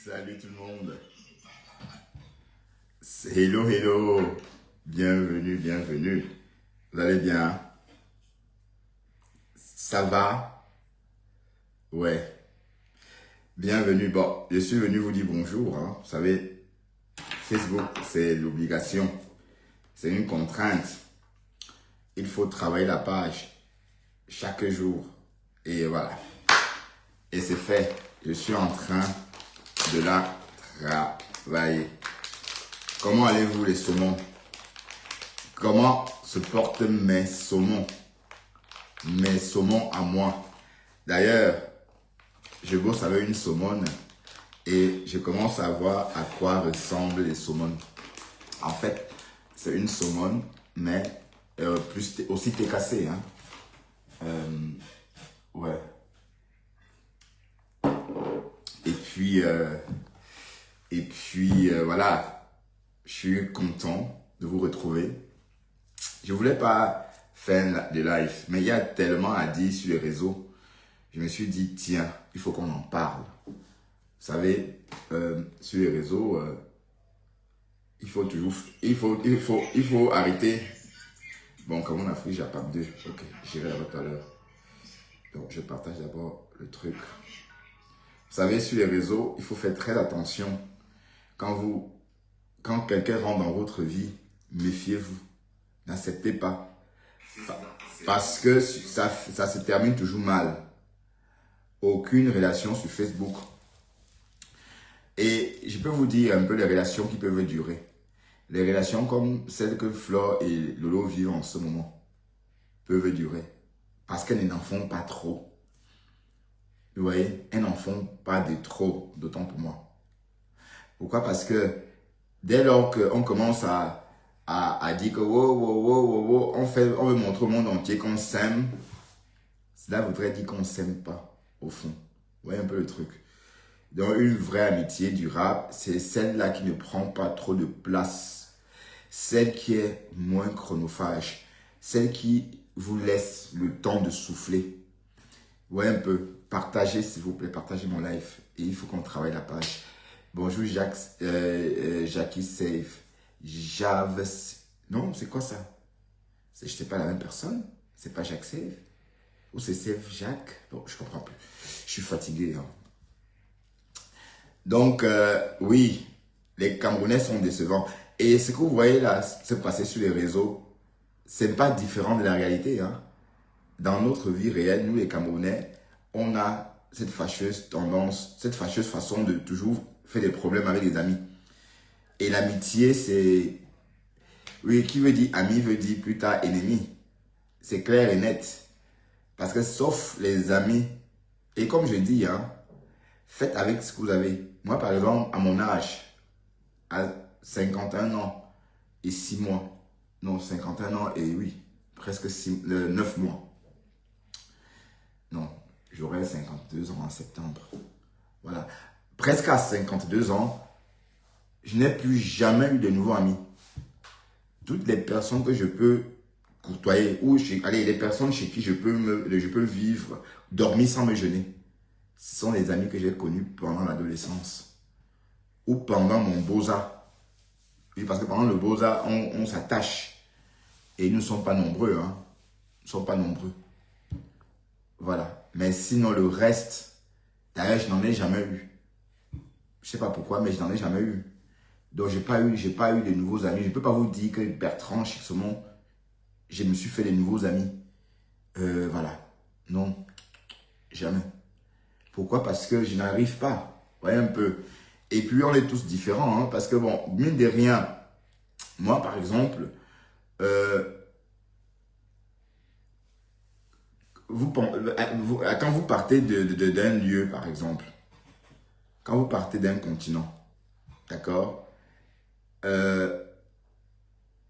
Salut tout le monde. Hello, hello. Bienvenue, bienvenue. Vous allez bien? Ça va? Ouais. Bienvenue. Bon, je suis venu vous dire bonjour. Vous savez, Facebook, c'est l'obligation. C'est une contrainte. Il faut travailler la page chaque jour. Et voilà. Et c'est fait. Je suis en train de la travailler. Comment allez-vous les saumons? Comment se portent mes saumons? Mes saumons à moi. D'ailleurs, je bosse avec une saumone et je commence à voir à quoi ressemblent les saumons. En fait, c'est une saumone, mais plus aussi cassée. Ouais. Voilà, je suis content de vous retrouver. Je voulais pas faire des lives, mais il y a tellement à dire sur les réseaux. Je me suis dit, tiens, il faut qu'on en parle. Vous savez, sur les réseaux, il faut arrêter. Bon, comme on a pris Japap 2, ok, j'irai là tout à l'heure. Donc, je partage d'abord le truc. Vous savez, sur les réseaux, il faut faire très attention. Quand quelqu'un rentre dans votre vie, méfiez-vous. N'acceptez pas. Parce que ça se termine toujours mal. Aucune relation sur Facebook. Et je peux vous dire un peu les relations qui peuvent durer. Les relations comme celles que Flore et Lolo vivent en ce moment peuvent durer. Parce qu'elles n'en font pas trop. Vous voyez, elles n'en font pas de trop, d'autant pour moi. Pourquoi? Parce que dès lors qu'on commence à dire que on veut montrer au monde entier qu'on s'aime, cela voudrait dire qu'on ne s'aime pas, au fond. Vous voyez un peu le truc. Donc, une vraie amitié durable, c'est celle-là qui ne prend pas trop de place. Celle qui est moins chronophage. Celle qui vous laisse le temps de souffler. Vous voyez un peu. Partagez, s'il vous plaît. Partagez mon live. Et il faut qu'on travaille la page. Bonjour, Jackie Save. Javes. Non, c'est quoi ça? Je ne sais pas la même personne. C'est pas Jacques Save. Ou c'est Save Jacques? Bon, je comprends plus. Je suis fatigué. Donc, oui, les Camerounais sont décevants. Et ce que vous voyez là se passer sur les réseaux, c'est pas différent de la réalité. Dans notre vie réelle, nous les Camerounais, on a cette fâcheuse tendance, cette fâcheuse façon de toujours faire des problèmes avec les amis. Et l'amitié, c'est... Oui, qui veut dire ami veut dire plus tard ennemi. C'est clair et net. Parce que sauf les amis, et comme je dis, faites avec ce que vous avez. Moi, par exemple, à mon âge, à 51 ans et 6 mois, non, 51 ans et oui, presque 9 mois. Non, j'aurai 52 ans en septembre. Voilà. Presque à 52 ans, je n'ai plus jamais eu de nouveaux amis. Toutes les personnes que je peux côtoyer, les personnes chez qui je peux vivre, dormir sans me gêner, ce sont les amis que j'ai connus pendant l'adolescence ou pendant mon beaux-arts. Oui, parce que pendant le beaux-arts, on s'attache et nous ne sommes pas nombreux. Nous ne sommes pas nombreux. Voilà. Mais sinon, le reste, d'ailleurs, je n'en ai jamais eu. Je ne sais pas pourquoi, mais je n'en ai jamais eu. Donc, je n'ai pas eu de nouveaux amis. Je ne peux pas vous dire que Bertrand, chez Saumon, je me suis fait des nouveaux amis. Voilà. Non. Jamais. Pourquoi? Parce que je n'arrive pas. Vous voyez un peu. Et puis, on est tous différents. Parce que, bon, mine de rien, moi, par exemple, quand vous partez d'un lieu, par exemple, quand vous partez d'un continent, d'accord,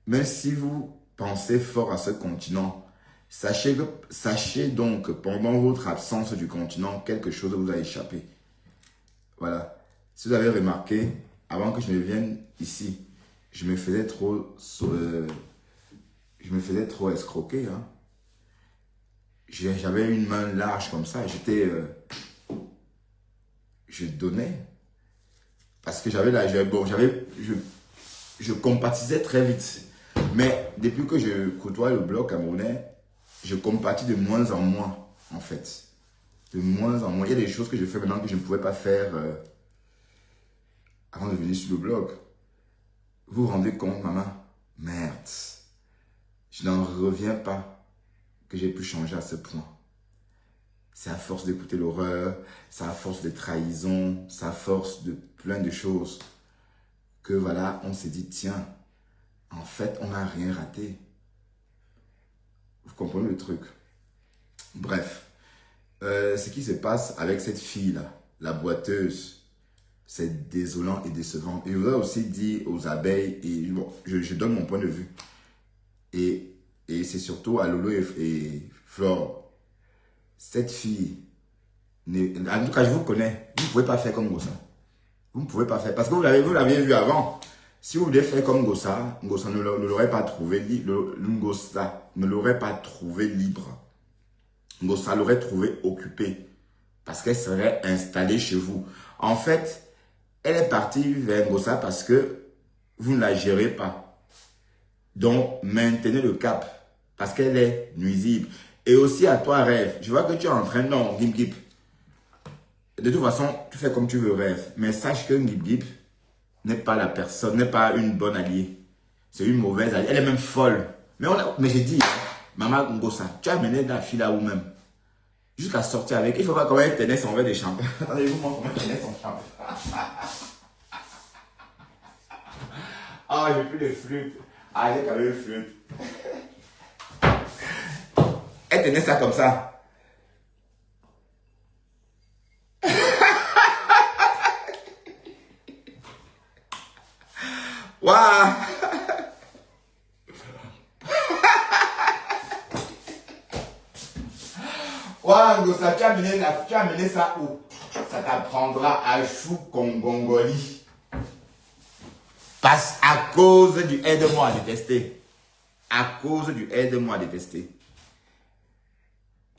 même si vous pensez fort à ce continent, sachez donc que pendant votre absence du continent, quelque chose vous a échappé. Voilà. Si vous avez remarqué, avant que je ne vienne ici, je me faisais trop escroquer. J'avais une main large comme ça. Je donnais. Parce que je compatissais très vite. Mais depuis que je côtoie le blog camerounais, je compatis de moins en moins, en fait. De moins en moins. Il y a des choses que je fais maintenant que je ne pouvais pas faire avant de venir sur le blog. Vous vous rendez compte, maman? Merde. Je n'en reviens pas que j'ai pu changer à ce point. C'est à force d'écouter l'horreur, c'est à force de trahison, c'est à force de plein de choses que voilà, on s'est dit, tiens, en fait, on n'a rien raté. Vous comprenez le truc? Bref, ce qui se passe avec cette fille-là, la boiteuse, c'est désolant et décevant. Et je voudrais aussi dire aux abeilles, et bon, je donne mon point de vue, et c'est surtout à Lolo et Flore. Cette fille, en tout cas, je vous connais, vous ne pouvez pas faire comme Gossa. Vous ne pouvez pas faire, parce que vous l'aviez vu avant. Si vous voulez faire comme Gossa, Gossa ne l'aurait pas trouvé libre. Gossa ne l'aurait pas trouvé libre. Gossa l'aurait trouvé occupé. Parce qu'elle serait installée chez vous. En fait, elle est partie vers Gossa parce que vous ne la gérez pas. Donc, maintenez le cap. Parce qu'elle est nuisible. Et aussi à toi, Rêve. Je vois que tu es en train, non, Gip Gip. De toute façon, tu fais comme tu veux, Rêve. Mais sache que Gip Gip n'est pas la personne, n'est pas une bonne alliée. C'est une mauvaise alliée. Elle est même folle. Mais j'ai dit, Maman Ngossa, tu as mené la fille là où même. Jusqu'à sortir avec. Il faut voir comment elle tenait son verre de champagne. Attendez-vous moi comment elle tenait son champagne. Ah, j'ai plus de flûte. Ah, j'ai quand même une flûte. Elle tenait ça comme ça. Waouh! Waouh, Ngossa, tu as mené ça où? Ça t'apprendra à chou Kongongoli. Parce à cause du aide-moi à détester. À cause du aide-moi à détester.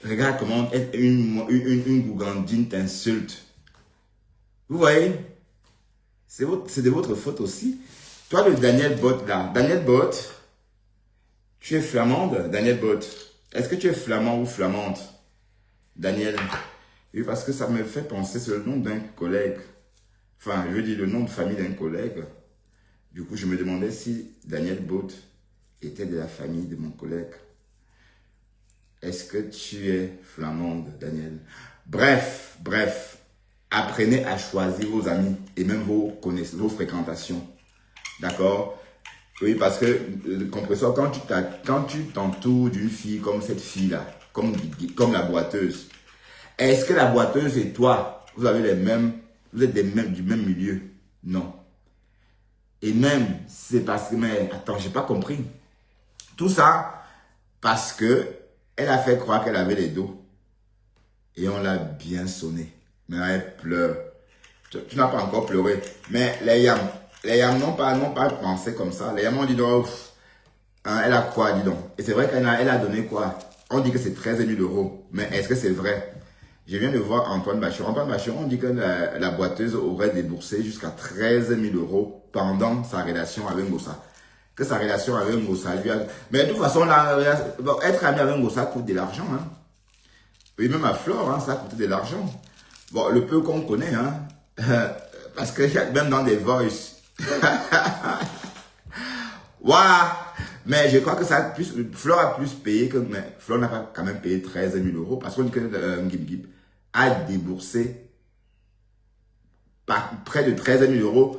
Regarde comment une gougandine t'insulte. Vous voyez? C'est de votre faute aussi. Toi, le Daniel Bot là. Daniel Bot, tu es flamande, Daniel Bot. Est-ce que tu es flamand ou flamande? Daniel. Oui, parce que ça me fait penser sur le nom d'un collègue. Enfin, je veux dire le nom de famille d'un collègue. Du coup, je me demandais si Daniel Bot était de la famille de mon collègue. Est-ce que tu es flamande, Daniel? Bref. Apprenez à choisir vos amis et même vos connaissances, vos fréquentations. D'accord? Oui, parce que, compresseur, quand tu t'entoures d'une fille comme cette fille-là, comme la boiteuse, est-ce que la boiteuse et toi, vous êtes du même milieu? Non. Et même, c'est parce que, mais attends, j'ai pas compris. Tout ça, parce que elle a fait croire qu'elle avait les dos. Et on l'a bien sonné. Mais elle pleure. Tu n'as pas encore pleuré. Mais les yams n'ont pas pensé comme ça. Les yams ont dit donc, hein, elle a quoi, dis donc. Et c'est vrai qu'elle a donné quoi? On dit que c'est 13 000 €. Mais est-ce que c'est vrai? Je viens de voir Antoine Bachir. Antoine Bachir, on dit que la boiteuse aurait déboursé jusqu'à 13 000 € pendant sa relation avec Ngossa. Que sa relation avec Ngossa lui a... Mais de toute façon, être ami avec Ngossa coûte de l'argent. Hein. Oui, même à Flore, hein, ça coûte de l'argent. Bon, le peu qu'on connaît, hein. Parce que même dans des voices. Waouh! Mais je crois que ça a plus, Flore a plus payé que, mais Flore n'a pas quand même payé 13 000 € parce qu'on dit que Gip Gip a déboursé près de 13 000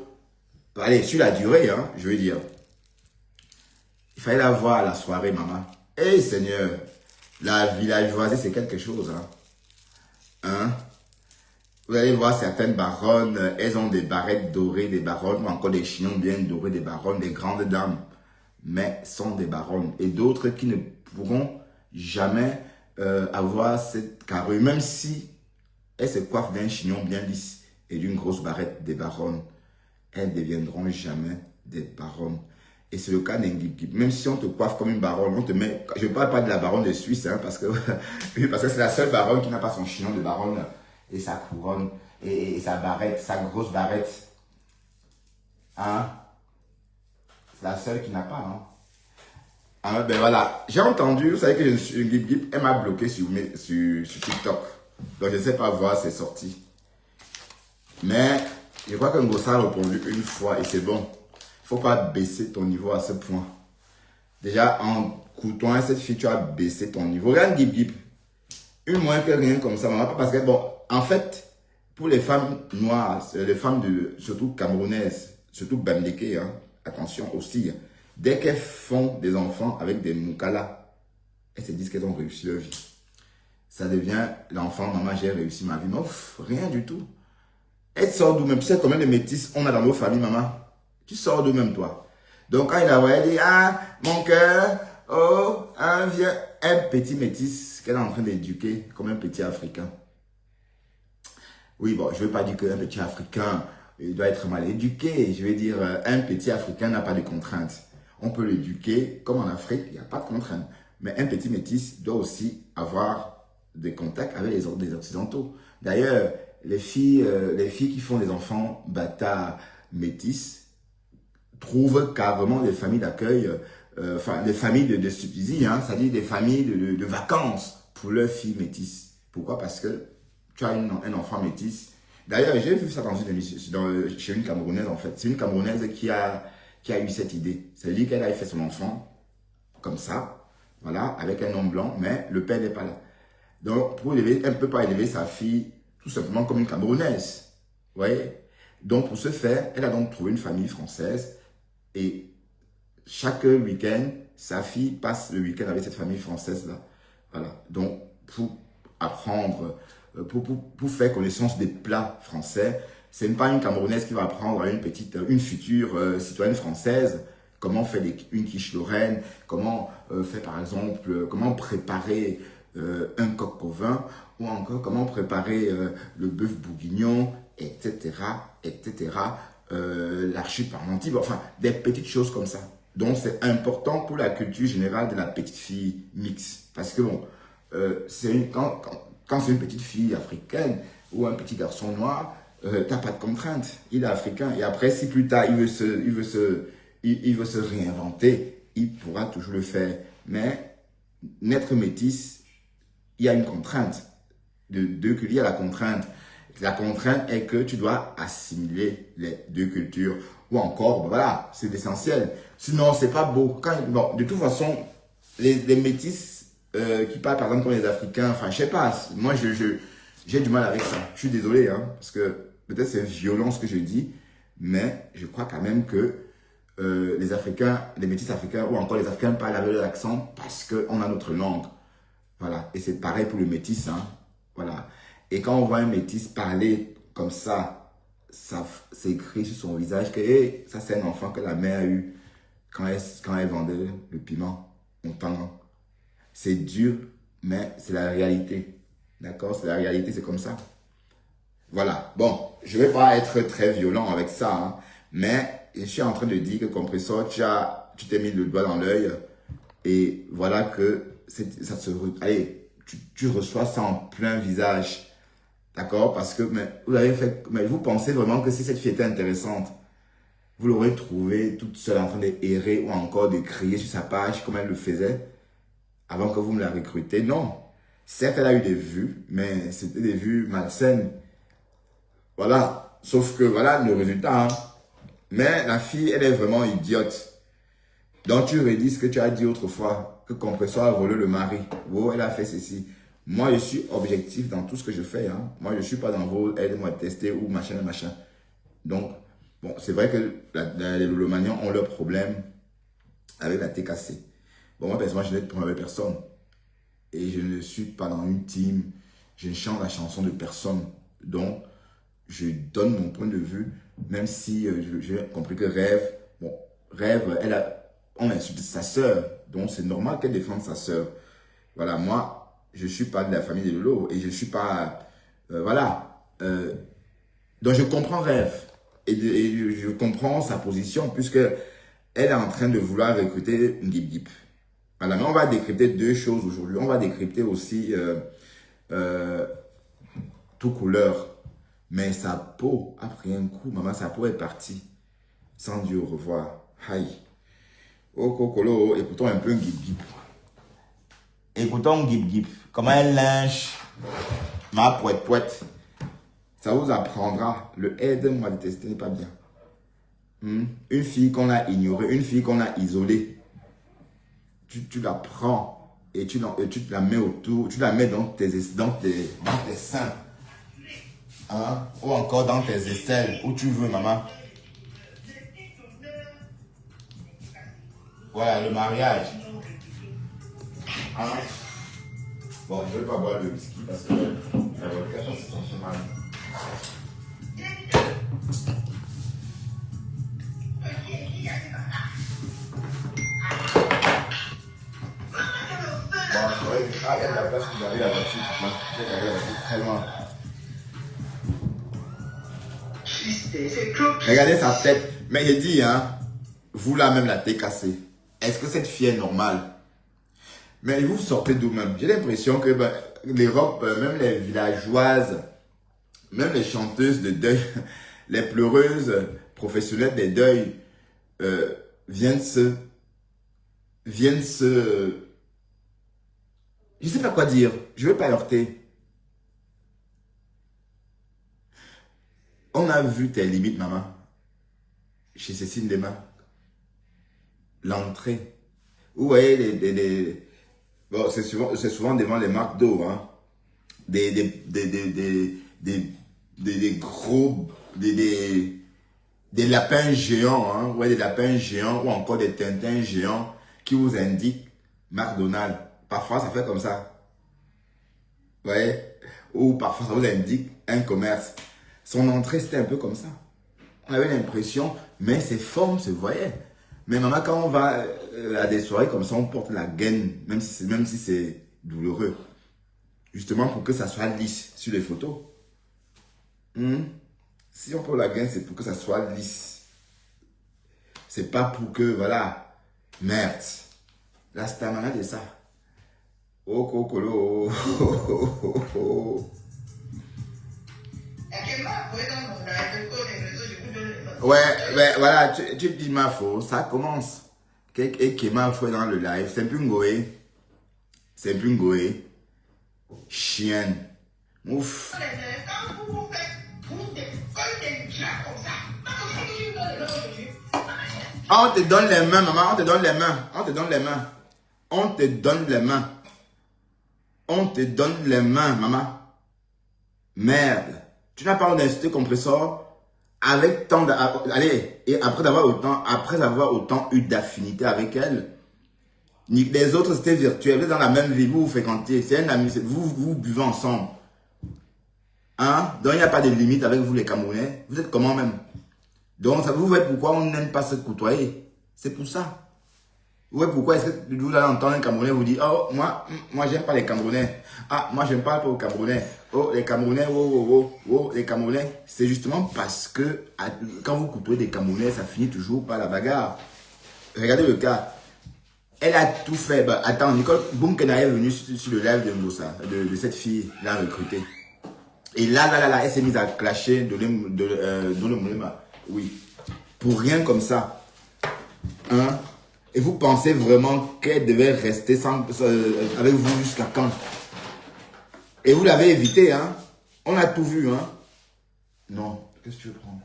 €. Allez, sur la durée, hein, je veux dire. Il fallait la voir à la soirée, maman. Eh Seigneur, la villageoisie, c'est quelque chose, hein. Hein? Vous allez voir certaines baronnes, elles ont des barrettes dorées, des baronnes, ou encore des chignons bien dorés, des baronnes, des grandes dames. Mais sont des baronnes. Et d'autres qui ne pourront jamais avoir cette carrure, même si elles se coiffent d'un chignon bien lisse et d'une grosse barrette des baronnes, elles ne deviendront jamais des baronnes. Et c'est le cas d'un Gip Gip. Même si on te coiffe comme une baronne, on te met... Je ne parle pas de la baronne de Suisse, hein, parce que c'est la seule baronne qui n'a pas son chignon de baronne et sa couronne et sa barrette, sa grosse barrette. Hein? C'est la seule qui n'a pas. Hein? Ah, ben voilà. J'ai entendu, vous savez que je suis Guip Guip, elle m'a bloqué sur TikTok. Donc je ne sais pas voir ses sorties. Mais je crois que Ngossa a répondu une fois et c'est bon. Il ne faut pas baisser ton niveau à ce point. Déjà, en courtoisant cette fille, tu as baissé ton niveau. Regarde Guip Guip. Une moins que rien comme ça, maman. Parce que, bon, en fait, pour les femmes noires, les femmes surtout camerounaises, surtout bamdéké, hein, attention aussi, hein, dès qu'elles font des enfants avec des moukala, elles se disent qu'elles ont réussi leur vie. Ça devient l'enfant, maman, j'ai réussi ma vie. Mais rien du tout. Elle sort d'où même? Tu sais combien de métis on a dans nos familles, maman? Tu sors d'où même, toi? Donc, quand il a elle dit, ah, mon cœur, oh, un vieux, un petit métis qu'elle est en train d'éduquer comme un petit Africain. Oui, bon, je ne veux pas dire qu'un petit Africain il doit être mal éduqué. Je veux dire, un petit Africain n'a pas de contraintes. On peut l'éduquer, comme en Afrique, il n'y a pas de contraintes. Mais un petit métis doit aussi avoir des contacts avec les Occidentaux. D'ailleurs, les filles qui font des enfants bâtards métis trouvent carrément des familles d'accueil, enfin des familles de subsidies, hein, c'est-à-dire des familles de vacances pour leurs filles métisses. Pourquoi? Parce que tu as un enfant métis. D'ailleurs, j'ai vu ça dans une émission, chez une Camerounaise en fait. C'est une Camerounaise qui a eu cette idée. C'est-à-dire qu'elle a fait son enfant comme ça, voilà, avec un homme blanc, mais le père n'est pas là. Donc, pour élever, elle ne peut pas élever sa fille tout simplement comme une Camerounaise. Vous voyez? Donc, pour ce faire, elle a donc trouvé une famille française et chaque week-end, sa fille passe le week-end avec cette famille française-là. Voilà. Donc, pour apprendre, pour faire connaissance des plats français, ce n'est pas une Camerounaise qui va apprendre à une future citoyenne française comment faire une quiche lorraine, comment faire par exemple, comment préparer un coq au vin, ou encore comment préparer le bœuf bourguignon, etc., etc., l'archi parmentier, enfin, des petites choses comme ça. Donc, c'est important pour la culture générale de la petite fille mixte. Parce que, bon, quand c'est une petite fille africaine ou un petit garçon noir, tu n'as pas de contraintes. Il est africain. Et après, si plus tard, il veut se réinventer, il pourra toujours le faire. Mais naître métis, il y a une contrainte. Il y a la contrainte. La contrainte est que tu dois assimiler les deux cultures. Ou encore, ben voilà, c'est l'essentiel. Sinon, c'est pas beau. Bon, de toute façon, les métis qui parlent par exemple comme les Africains, enfin, je sais pas, moi, j'ai du mal avec ça. Je suis désolé, hein, parce que peut-être c'est violent ce que je dis, mais je crois quand même que les Africains, les métis africains ou encore les Africains parlent avec leur accent parce qu'on a notre langue. Voilà. Et c'est pareil pour le métis, hein. Voilà. Et quand on voit un métis parler comme ça s'écrit sur son visage que hey, ça c'est un enfant que la mère a eu quand elle vendait le piment. On tend. C'est dur, mais c'est la réalité. D'accord? C'est la réalité, c'est comme ça. Voilà. Bon, je ne vais pas être très violent avec ça, hein, mais je suis en train de dire que compresseur, tu t'es mis le doigt dans l'œil et voilà que ça se... Allez, tu reçois ça en plein visage. D'accord? Parce que mais vous pensez vraiment que si cette fille était intéressante, vous l'aurez trouvée toute seule en train d'errer ou encore de crier sur sa page comme elle le faisait avant que vous me la recrutez? Non. Certes, elle a eu des vues, mais c'était des vues malsaines. Voilà. Sauf que voilà le résultat. Hein. Mais la fille, elle est vraiment idiote. Donc tu redis ce que tu as dit autrefois, que Compresseur a volé le mari. Oh, elle a fait ceci. Moi, je suis objectif dans tout ce que je fais. Hein. Moi, je ne suis pas dans vos aide-moi à tester ou machin, machin. Donc, bon, c'est vrai que les Lolomanians ont leurs problèmes avec la TKC. Bon, moi, personnellement, je n'ai de avec personne. Et je ne suis pas dans une team. Je ne chante la chanson de personne. Donc, je donne mon point de vue, même si j'ai compris que Rêve, on insulte sa sœur. Donc, c'est normal qu'elle défende sa sœur. Voilà, moi, je ne suis pas de la famille de Lolo et je ne suis pas... voilà. Donc, je comprends Rêve et je comprends sa position puisque elle est en train de vouloir recruter une Guip Guip. Voilà, mais on va décrypter deux choses aujourd'hui. On va décrypter aussi tout couleur. Mais sa peau a pris un coup. Maman, sa peau est partie. sans dire au revoir. Aïe. Oh, Kokolo, écoutons un peu Gip-Gip. Écoutons Gip-Gip. Comment elle lynche ma pouette-pouette. Ça vous apprendra. Le aide-moi à détester n'est pas bien. Une fille qu'on a ignorée, une fille qu'on a isolée. Tu la prends et tu la mets autour, tu la mets dans tes seins. Hein? Ou encore dans tes aisselles, où tu veux, maman. Voilà, le mariage. Hein? Bon, je ne vais pas boire le whisky parce que la vodka, ça se sent mal. Bon, c'est vrai que il y a de la place pour garder la voiture. Je vais garder la voiture très loin. Regardez sa tête. Mais j'ai dit, hein, vous là même la tête cassée. Est-ce que cette fille est normale? Mais vous sortez d'où même? J'ai l'impression que l'Europe, même les villageoises, même les chanteuses de deuil, les pleureuses professionnelles des deuils, viennent se... Je ne sais pas quoi dire. Je ne vais pas heurter. On a vu tes limites, maman. Chez Cécile Dema. L'entrée. Vous voyez, bon, c'est souvent devant les marques d'eau, hein. Des gros, des lapins géants, hein. Ouais, des lapins géants ou encore des tintins géants qui vous indiquent McDonald's. Parfois, ça fait comme ça. Vous voyez? Ou parfois, ça vous indique un commerce. Son entrée, c'était un peu comme ça. On avait l'impression, mais ses formes se voyaient. Mais maman, quand on va à des soirées comme ça, on porte la gaine, même si c'est douloureux. Justement pour que ça soit lisse sur les photos. Si on porte la gaine, c'est pour que ça soit lisse. C'est pas pour que, voilà, merde. La stamina de ça. Oh, Kokolo. Ouais, voilà, tu dis ma faute, ça commence. Et qui m'a fait dans le live, c'est plus ngoé. C'est plus ngoé. Chienne. Ouf. On te donne les mains, maman, on te donne les mains. On te donne les mains. On te donne les mains. On te donne les mains, maman. Merde. Tu n'as pas d'institut compresseur avec tant de... Allez, et après avoir autant eu d'affinité avec elle, les autres c'était virtuel, vous êtes dans la même vie, vous vous fréquentez, c'est un ami, vous buvez ensemble. Hein? Donc il n'y a pas de limite avec vous les Camerounais. Vous êtes comment même? Donc ça vous voyez pourquoi on n'aime pas se côtoyer. C'est pour ça. Vous voyez pourquoi est-ce que vous allez entendre un Camerounais vous dire, oh, moi j'aime pas les Camerounais. Ah, moi j'aime pas aux Camerounais. Oh, les Camerounais, les Camerounais. C'est justement parce que quand vous côtoyez des Camerounais, ça finit toujours par la bagarre. Regardez le cas. Elle a tout fait. Bah, attends, Nicole Boumkena est venue sur le live de Moussa, de cette fille, l'a recrutée. Et là, elle s'est mise à clasher dans le moulema. Oui. Pour rien comme ça. Hein? Et vous pensez vraiment qu'elle devait rester avec vous jusqu'à quand? Et vous l'avez évité, hein? On a tout vu, hein? Non. Qu'est-ce que tu veux prendre?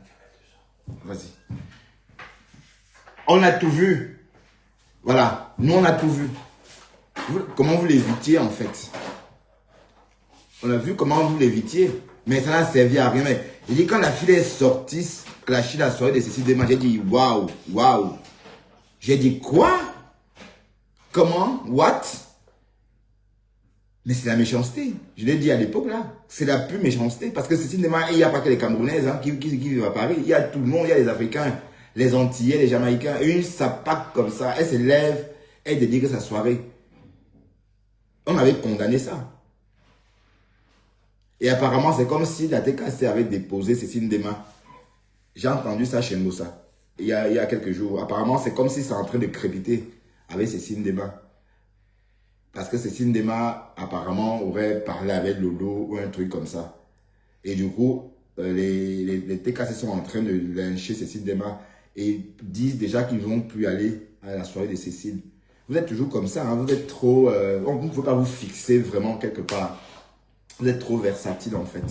Vas-y. On a tout vu. Voilà. Nous, on a tout vu. Comment vous l'évitiez, en fait? On a vu comment vous l'évitiez. Mais ça n'a servi à rien. Mais il dit quand la fille est sortie, clasher la soirée de Cécile Dema, j'ai dit waouh, waouh. J'ai dit quoi? Comment? What? Mais c'est la méchanceté. Je l'ai dit à l'époque là. C'est la pure méchanceté. Parce que Cécile Dema, il n'y a pas que les Camerounaises qui vivent à Paris. Il y a tout le monde. Il y a les Africains, les Antillais, les Jamaïcains. Une sapac comme ça. Elle se lève. Elle dédie sa soirée. On avait condamné ça. Et apparemment, c'est comme si la TKC avait déposé Cécile Dema. J'ai entendu ça chez Moussa. Il y a quelques jours. Apparemment, c'est comme si c'est en train de crépiter avec Cécile Dema. Parce que Cécile Dema, apparemment, aurait parlé avec Lolo ou un truc comme ça. Et du coup, les TKC sont en train de lyncher Cécile Dema et disent déjà qu'ils ne vont plus aller à la soirée de Cécile. Vous êtes toujours comme ça, hein, vous êtes trop... vous ne pouvez pas vous fixer vraiment quelque part. Vous êtes trop versatile en fait.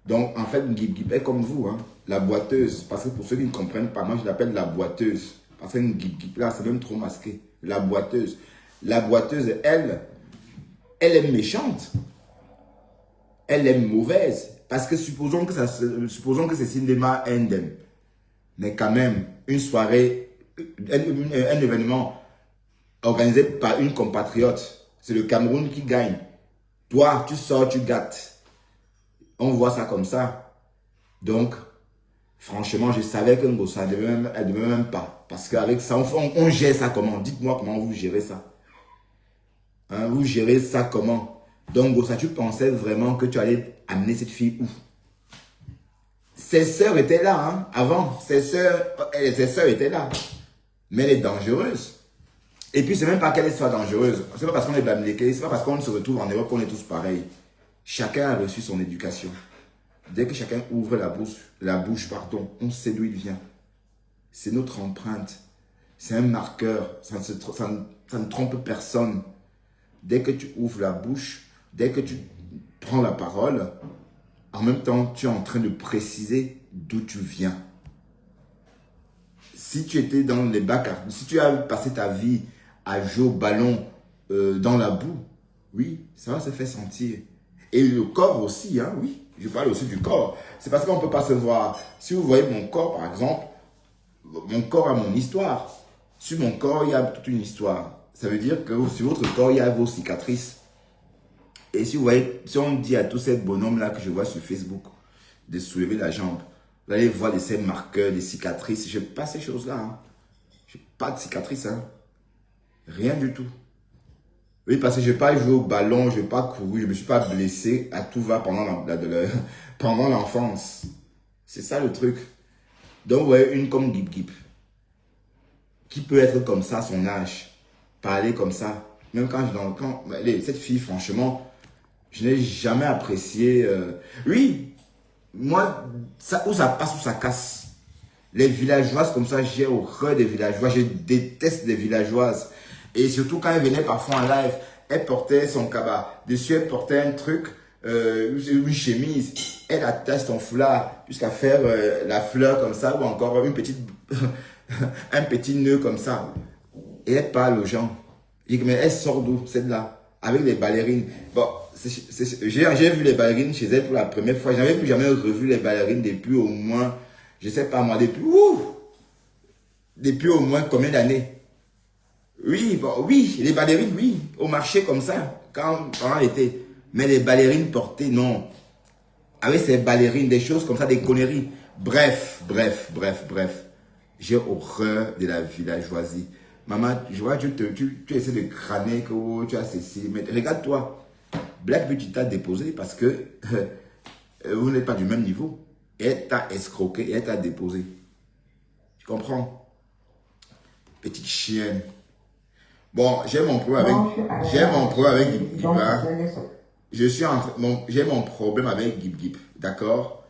Donc en fait, Ngip Ngip est comme vous, hein, la boiteuse. Parce que pour ceux qui ne comprennent pas, moi je l'appelle la boiteuse. Parce que Ngip Ngip là, c'est même trop masqué. La boiteuse. La boiteuse, elle est méchante. Elle est mauvaise. Parce que supposons que Cécile Lema aime. Mais quand même, une soirée, un événement organisé par une compatriote, c'est le Cameroun qui gagne. Toi, tu sors, tu gâtes. On voit ça comme ça. Donc, franchement, je savais que Ngossa, elle ne devait même pas. Parce qu'avec ça, on gère ça comment? Dites-moi comment vous gérez ça. Hein, vous gérez ça comment? Donc, Ngossa, tu pensais vraiment que tu allais amener cette fille où? Ses sœurs étaient là, hein, avant. Ses sœurs étaient là. Mais elle est dangereuse. Et puis, c'est même pas qu'elle soit dangereuse. C'est pas parce qu'on est bamléqué, c'est pas parce qu'on se retrouve en Europe qu'on est tous pareils. Chacun a reçu son éducation. Dès que chacun ouvre la bouche, on sait d'où il vient. C'est notre empreinte. C'est un marqueur. Ça ne trompe personne. Dès que tu ouvres la bouche, dès que tu prends la parole, en même temps, tu es en train de préciser d'où tu viens. Si tu étais dans les bacs, si tu as passé ta vie à jouer au ballon dans la boue, oui, ça va se faire sentir. Et le corps aussi, hein, oui. Je parle aussi du corps. C'est parce qu'on ne peut pas se voir. Si vous voyez mon corps, par exemple, mon corps a mon histoire. Sur mon corps, il y a toute une histoire. Ça veut dire que sur votre corps, il y a vos cicatrices. Et si vous voyez, si on dit à tous ces bonhommes-là que je vois sur Facebook de soulever la jambe, vous allez voir ces marqueurs, des cicatrices. Je n'ai pas ces choses-là. Hein. Je n'ai pas de cicatrices. Hein. Rien du tout. Oui, parce que je n'ai pas joué au ballon, je n'ai pas couru, je ne me suis pas blessé à tout va pendant l'enfance. C'est ça le truc. Donc, vous voyez, une comme Ngip Ngip, qui peut être comme ça à son âge, parler comme ça. Même cette fille, franchement, je n'ai jamais apprécié. Oui, moi, où ça passe, où ça casse. Les villageoises comme ça, j'ai horreur des villageoises, je déteste les villageoises. Et surtout quand elle venait parfois en live, elle portait son cabas. Dessus, elle portait un truc, une chemise. Elle attache son foulard jusqu'à faire la fleur comme ça, ou encore une petite, un petit nœud comme ça. Et elle parle aux gens. Mais elle sort d'où, celle-là? Avec les ballerines. Bon, j'ai vu les ballerines chez elle pour la première fois. Je n'avais plus jamais revu les ballerines depuis au moins, je sais pas moi, depuis au moins combien d'années? Oui, bon, oui, les ballerines, oui, au marché comme ça, pendant l'été. Mais les ballerines portées, non. Avec ces ballerines, des choses comme ça, des conneries. Bref. J'ai horreur de la villageoisie. Maman, je vois, tu essaies de crâner que oh, tu as cessé. Mais regarde-toi, Black Beauty t'a déposé parce que vous n'êtes pas du même niveau. Et elle t'a escroqué et elle t'a déposé. Tu comprends? Petite chienne. Bon, j'ai mon problème avec Ngip Ngip. Hein. J'ai mon problème avec Ngip Ngip, d'accord?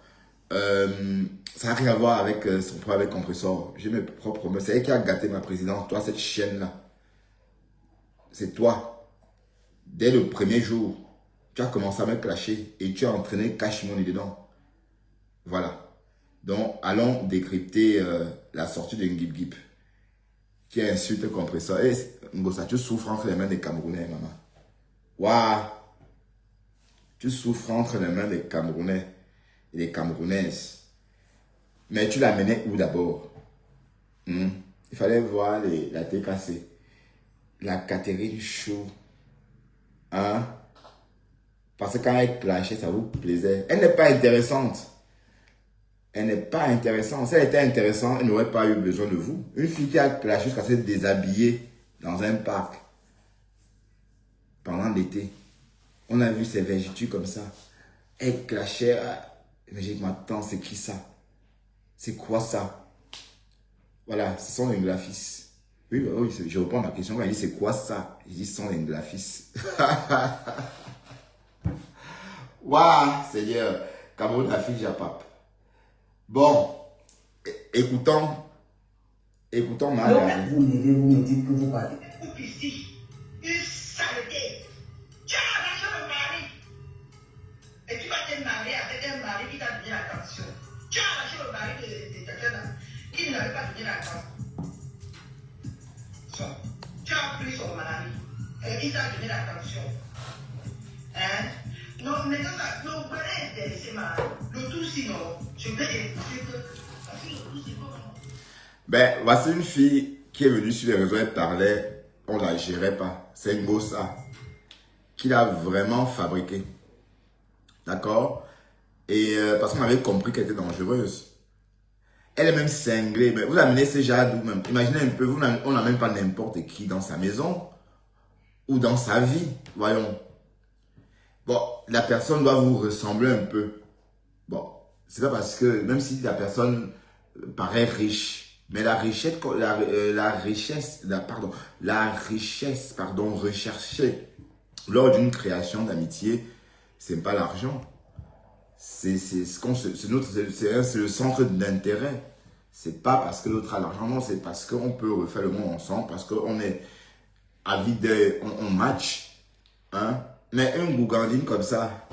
Ça n'a rien à voir avec son problème avec Compressor. J'ai mes propres problèmes. C'est elle qui a gâté ma présidence. Toi, cette chienne-là. C'est toi. Dès le premier jour, tu as commencé à me clasher et tu as entraîné Cash Money dedans. Voilà. Donc, allons décrypter la sortie de Ngip Ngip qui insulte Compressor. Et Ngossa, tu souffres entre les mains des Camerounais, maman. Waouh! Tu souffres entre les mains des Camerounais et des Camerounaises. Mais tu l'amenais où d'abord? Il fallait voir la TKC. La Catherine Chou. Hein? Parce que quand elle clashait, ça vous plaisait. Elle n'est pas intéressante. Elle n'est pas intéressante. Si elle était intéressante, elle n'aurait pas eu besoin de vous. Une fille qui a clashé jusqu'à se déshabiller dans un parc pendant l'été. On a vu ses vergetures comme ça. Elle clashait. Mais j'ai dit, attends, c'est qui ça? C'est quoi ça? Voilà, ce sont les graphistes. Oui, je reprends ma question. Quand elle dit, c'est quoi ça? Je dis, ce sont les graphistes. Waouh, Seigneur. Cameroun, la fille Japap. Bon, écoutons Écoutons mal. Donc, vous me dites que vous parlez. Ici, une saleté. Tu as arraché le mari. Et tu vas te marier avec un mari qui t'a donné l'attention. Tu as arraché le mari de quelqu'un là qui n'avait pas donné l'attention. Tu as pris son mari. Il t'a donné l'attention. Hein? Non, mais ça, non, vous allez intéresser le tout sinon. Je vais écouter que. Parce que le tout c'est pas. Ben, voici une fille qui est venue sur les réseaux, elle parlait, on la gérait pas. C'est une gossa qu'il a vraiment fabriqué. D'accord? Et parce qu'on avait compris qu'elle était dangereuse. Elle est même cinglée. Mais vous amenez ces gens d'où même. Imaginez un peu, on n'a même pas n'importe qui dans sa maison ou dans sa vie. Voyons. Bon, la personne doit vous ressembler un peu. Bon, c'est pas parce que, même si la personne paraît riche, mais la richesse, recherchée lors d'une création d'amitié, c'est pas l'argent. C'est le centre d'intérêt. C'est pas parce que l'autre a l'argent, non, c'est parce qu'on peut refaire le monde ensemble, parce qu'on est avide, on match. Hein? Mais un gougandine comme ça.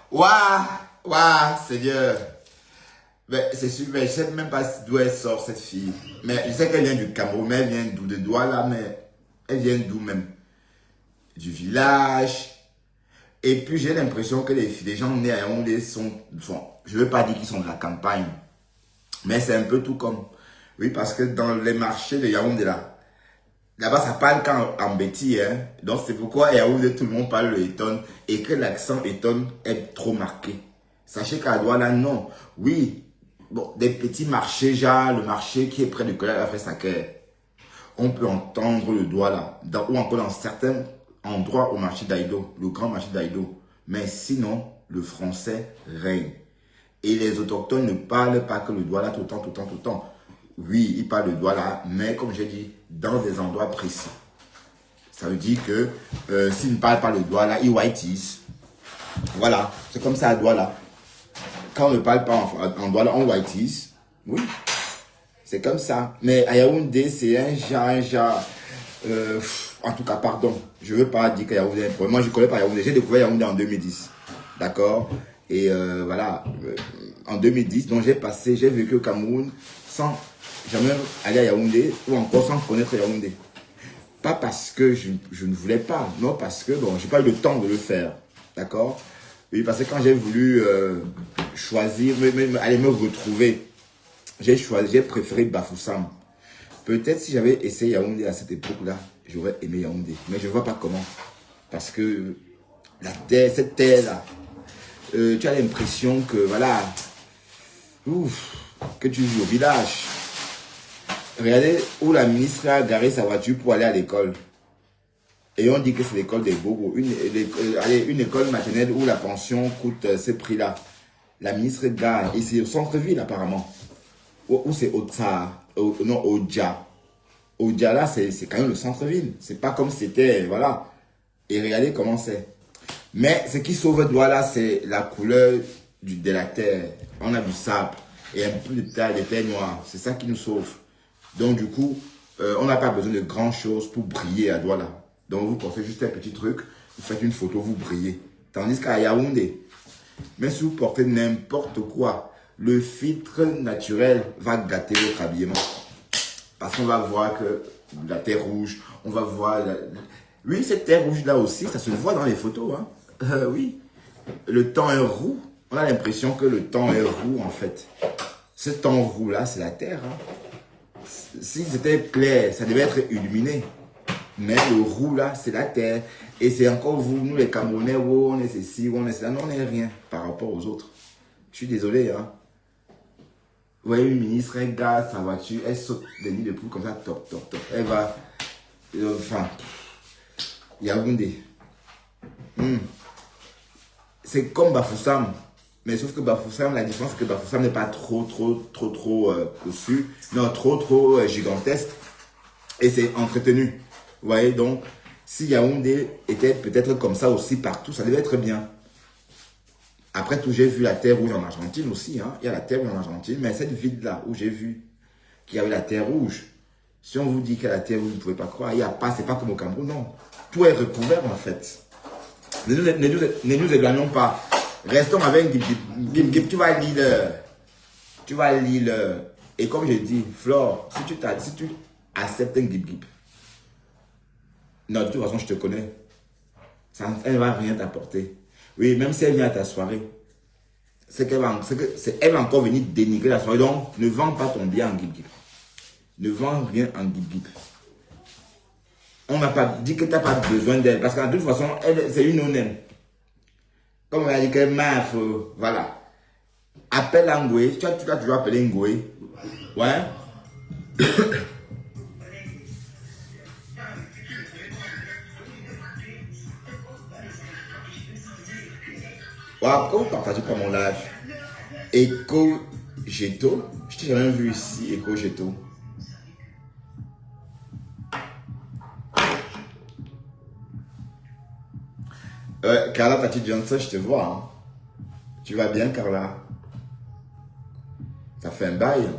Waouh, Seigneur. Mais c'est super, je sais même pas d'où elle sort cette fille. Mais je sais qu'elle vient du Cameroun, mais elle vient d'où, de Douala, mais elle vient d'où même? Du village. Et puis j'ai l'impression que les gens nés à Yaoundé sont, je ne veux pas dire qu'ils sont de la campagne, mais c'est un peu tout comme. Oui, parce que dans les marchés de Yaoundé là-bas ça parle qu'en bêtis, hein. Donc c'est pourquoi à Yaoundé tout le monde parle le Eton et que l'accent Eton est trop marqué. Sachez qu'à Douala, non. Oui, bon, des petits marchés, genre le marché qui est près du collège après Saker, on peut entendre le Douala, ou encore dans certains endroits au marché d'Aïdo, le grand marché d'Aïdo. Mais sinon, le français règne. Et les autochtones ne parlent pas que le Douala tout le temps. Oui, ils parlent le Douala, mais comme j'ai dit, dans des endroits précis. Ça veut dire que s'ils ne parlent pas le Douala, ils whiteisent. Voilà, c'est comme ça à Douala. Quand on ne parle pas en Douala, on whiteise. Oui, c'est comme ça. Mais à Yaoundé, c'est un genre. En tout cas, pardon. Je ne veux pas dire que Yaoundé est un problème. Moi, je ne connais pas Yaoundé. J'ai découvert Yaoundé en 2010. D'accord? Et voilà. En 2010, donc j'ai vécu au Cameroun sans jamais aller à Yaoundé ou encore sans connaître Yaoundé. Pas parce que je ne voulais pas. Non, parce que, bon, je n'ai pas eu le temps de le faire. D'accord? Oui, parce que quand j'ai voulu choisir, aller me retrouver, j'ai préféré Bafoussam. Peut-être si j'avais essayé Yaoundé à cette époque-là, j'aurais aimé Yaoundé. Mais je ne vois pas comment. Parce que la terre, cette terre-là, tu as l'impression que, voilà, que tu vis au village. Regardez où la ministre a garé sa voiture pour aller à l'école. Et on dit que c'est l'école des bobos. Une école maternelle où la pension coûte ce prix-là. La ministre gare. Et c'est au centre-ville apparemment. Où c'est Otsa. Non, Oja. Oja là, c'est quand même le centre-ville. C'est pas comme c'était, voilà. Et regardez comment c'est. Mais ce qui sauve Douala, c'est la couleur de la terre. On a du sable et un peu de terre noire. C'est ça qui nous sauve. Donc du coup, on n'a pas besoin de grand chose pour briller à Douala. Donc vous portez juste un petit truc, vous faites une photo, vous brillez. Tandis qu'à Yaoundé, même si vous portez n'importe quoi, le filtre naturel va gâter votre habillement. Parce qu'on va voir que la terre rouge, on va voir... Oui, cette terre rouge-là aussi, ça se voit dans les photos. Hein. Oui, le temps est roux. On a l'impression que le temps est roux, en fait. Ce temps roux-là, c'est la terre. Hein. Si c'était clair, ça devait être illuminé. Mais le roux, là, c'est la terre. Et c'est encore vous, nous les Camerounais, on est ceci, on est cela. Non, on n'est rien par rapport aux autres. Je suis désolé, hein. Vous voyez une ministre, elle garde sa voiture, elle saute des nids de poules comme ça, top. Elle va... Enfin... Yaoundé. C'est comme Bafoussam. Mais sauf que Bafoussam, la différence, c'est que Bafoussam n'est pas trop cossu. Non, trop gigantesque. Et c'est entretenu. Vous voyez, donc, si Yaoundé était peut-être comme ça aussi partout, ça devait être bien. Après tout, j'ai vu la terre rouge en Argentine aussi. Hein. Il y a la terre rouge en Argentine. Mais cette ville-là où j'ai vu qu'il y avait la terre rouge, si on vous dit qu'il y a la terre rouge, vous ne pouvez pas croire. Il n'y a pas, c'est pas comme au Cameroun, non. Tout est recouvert en fait. Ne nous éloignons pas. Restons avec Gip Gip. Tu vas lire. Tu vas lire. Et comme je dis, Flore, si tu acceptes un Gip Gip, non, de toute façon, je te connais. Elle ne va rien t'apporter. Oui, même si elle vient à ta soirée, elle va encore venir dénigrer la soirée. Donc, ne vends pas ton bien en Gip Gip. Ne vends rien en Gip Gip. On n'a pas dit que tu n'as pas besoin d'elle. Parce qu'en toute façon, c'est une non-aime. Comme on a dit que Maf, voilà. Appelle Ngoué. Tu as toujours appelé Ngoué. Ouais. Wow, pourquoi vous ne partagez pas mon live? Eco Geto. Je t'ai jamais vu ici, Eco Geto. Carla Tati Johnson, je te vois. Hein. Tu vas bien, Carla? Ça fait un bail.